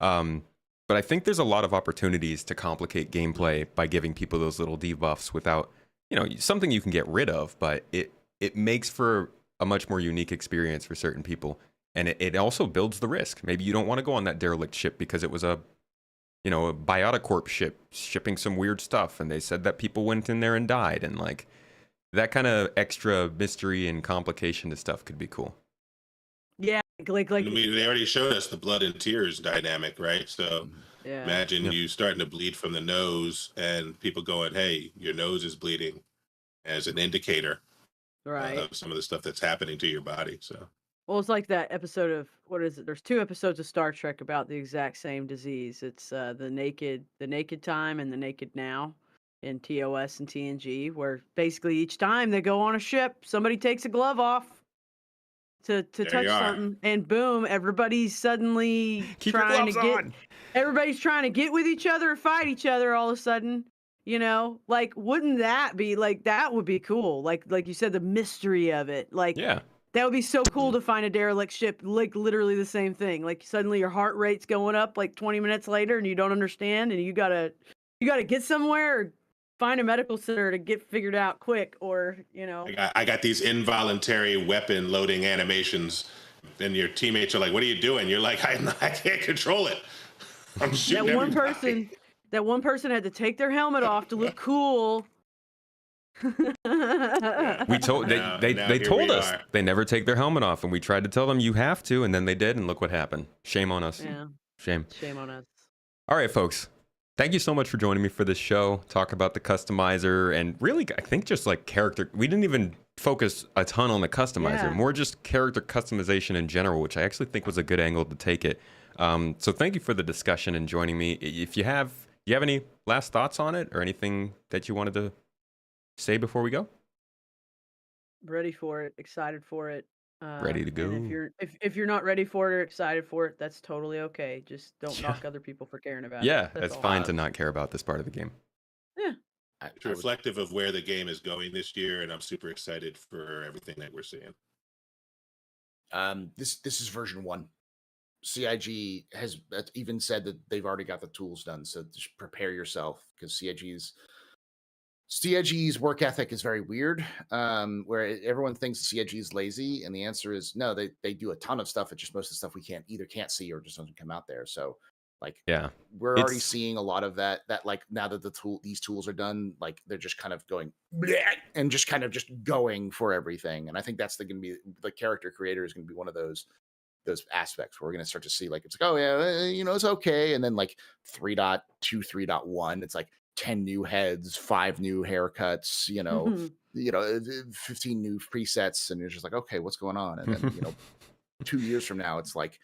But I think there's a lot of opportunities to complicate gameplay by giving people those little debuffs without, you know, something you can get rid of, but it makes for a much more unique experience for certain people. And it also builds the risk. Maybe you don't want to go on that derelict ship because it was a Bioticorp ship shipping some weird stuff, and they said that people went in there and died, and like that kind of extra mystery and complication to stuff could be cool. Yeah, like They already showed us the blood and tears dynamic, right? So yeah. imagine you starting to bleed from the nose, and people going, "Hey, your nose is bleeding," as an indicator Right. of some of the stuff that's happening to your body. So Well, it's like that episode of what is it? There's 2 episodes of Star Trek about the exact same disease. It's the naked time and the naked now in TOS and TNG, where basically each time they go on a ship, somebody takes a glove off to There touch you are. something, and boom, everybody's suddenly Keep your trying to gloves get on. everybody's trying to get with each other or fight each other all of a sudden. You know, like wouldn't that be like that would be cool? Like you said, the mystery of it. Like Yeah. that would be so cool to find a derelict ship, like literally the same thing. Like suddenly your heart rate's going up like 20 minutes later and you don't understand and you gotta get somewhere or find a medical center to get figured out quick, or, you know. I got these involuntary weapon loading animations, and your teammates are like, "What are you doing?" You're like, I can't control it. I'm shooting That one everybody." person had to take their helmet off to look cool. We told Now they here told we us are. they never take their helmet off, and we tried to tell them you have to, and then they did, and look what happened. Shame on us. Yeah, Shame. shame on us. All right, folks. Thank you so much for joining me for this show. Talk about the customizer and really, I think just like character. We didn't even focus a ton on the customizer, Yeah. more just character customization in general, which I actually think was a good angle to take it. So thank you for the discussion and joining me. If you have any last thoughts on it or anything that you wanted to say before we go? Ready for it, excited for it. Ready to go. And if you're not ready for it or excited for it, that's totally okay. Just don't Yeah. knock other people for caring about it. Yeah, That's that's all. fine to not care about this part of the game. It's reflective of where the game is going this year, and I'm super excited for everything that we're seeing. This is version 1. CIG has even said that they've already got the tools done, so just prepare yourself, because CIG's work ethic is very weird, where everyone thinks CIG is lazy, and the answer is no. They do a ton of stuff. It's just most of the stuff we can't see or just doesn't come out there. So, like, Yeah. we're already It's- seeing a lot of that. That like now that these tools are done, like they're just kind of going bleh, and just kind of just going for everything. And I think that's going to be the character creator is going to be one of those those aspects where we're going to start to see like it's like, oh yeah, it's okay, and then like 3.2, 3.1, it's like 10 new heads, 5 new haircuts, 15 new presets, and you're just like, okay, what's going on? And then 2 years from now, it's like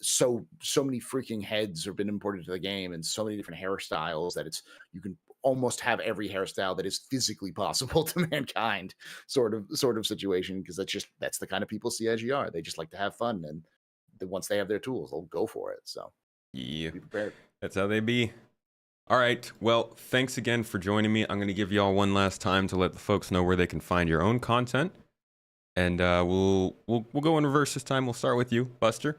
so many freaking heads have been imported to the game, and so many different hairstyles that you can almost have every hairstyle that is physically possible to mankind, sort of situation, because that's the kind of people CIG are. They just like to have fun, and once they have their tools, they'll go for it. So Yeah, be prepared. That's how they be. All right. Well, thanks again for joining me. I'm going to give y'all one last time to let the folks know where they can find your own content, and we'll go in reverse this time. We'll start with you, Buster.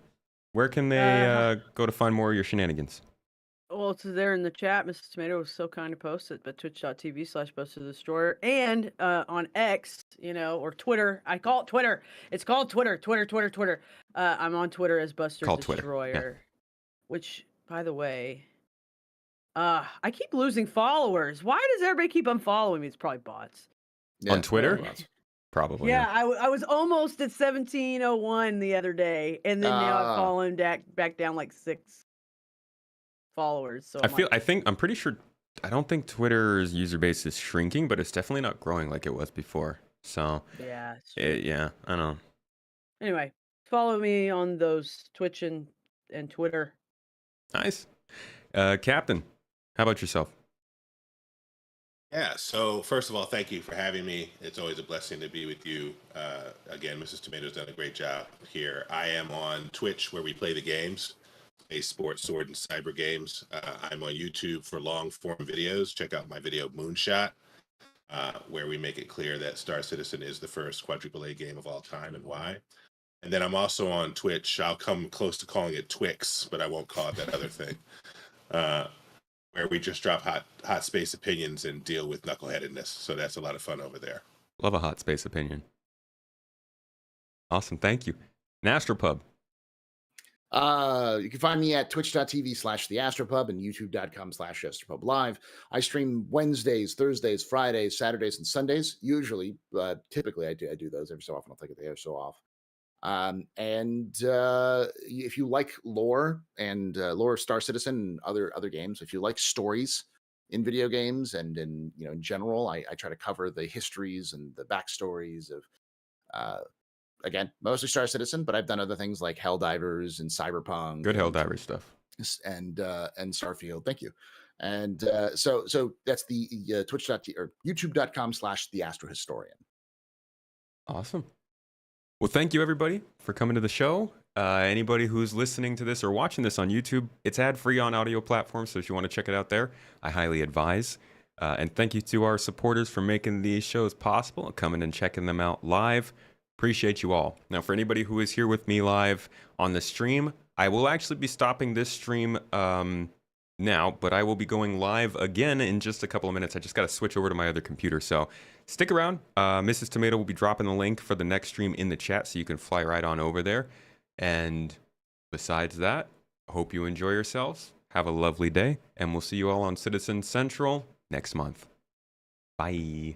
Where can they go to find more of your shenanigans? Well, it's there in the chat. Mrs. Tomato was so kind to post it, but twitch.tv/Buster the Destroyer. And on X, or Twitter. I call it Twitter. It's called Twitter. Twitter. I'm on Twitter as Buster Destroyer. Yeah. Which, by the way, I keep losing followers. Why does everybody keep unfollowing me? It's probably bots. Yeah, on Twitter? Probably. Yeah, I was almost at 1701 the other day, and then now I've fallen back down like 6 followers. So I'm pretty sure. I don't think Twitter's user base is shrinking, but it's definitely not growing like it was before. So yeah, I don't know. Anyway, follow me on those Twitch and Twitter. Nice, Captain. How about yourself? Yeah, so first of all, thank you for having me. It's always a blessing to be with you. Again, Mrs. Tomato's done a great job here. I am on Twitch, where we play the games, a sports, sword, and cyber games. I'm on YouTube for long-form videos. Check out my video, Moonshot, where we make it clear that Star Citizen is the first quadruple A game of all time and why. And then I'm also on Twitch. I'll come close to calling it Twix, but I won't call it that other thing. Where we just drop hot space opinions and deal with knuckleheadedness. So that's a lot of fun over there. Love a hot space opinion. Awesome, thank you. Astropub. You can find me at twitch.tv/theastropub and youtube.com/astropub I stream Wednesdays, Thursdays, Fridays, Saturdays, and Sundays. Usually, typically I do those every so often. I'll take a day or so off. And if you like lore and lore of Star Citizen and other games, if you like stories in video games and in general, I try to cover the histories and the backstories of again, mostly Star Citizen, but I've done other things like Helldivers and Cyberpunk. Good Helldivers stuff. And Starfield. Thank you. And so that's the twitch.tv or youtube.com/theastrohistorian. Awesome. Well, thank you, everybody, for coming to the show. Anybody who's listening to this or watching this on YouTube, it's ad-free on audio platforms, so if you want to check it out there, I highly advise. And thank you to our supporters for making these shows possible and coming and checking them out live. Appreciate you all. Now, for anybody who is here with me live on the stream, I will actually be stopping this stream now, but I will be going live again in just a couple of minutes. I just got to switch over to my other computer, so stick around. Mrs. Tomato will be dropping the link for the next stream in the chat, so you can fly right on over there. And besides that, I hope you enjoy yourselves. Have a lovely day, and we'll see you all on Citizen Central next month. Bye.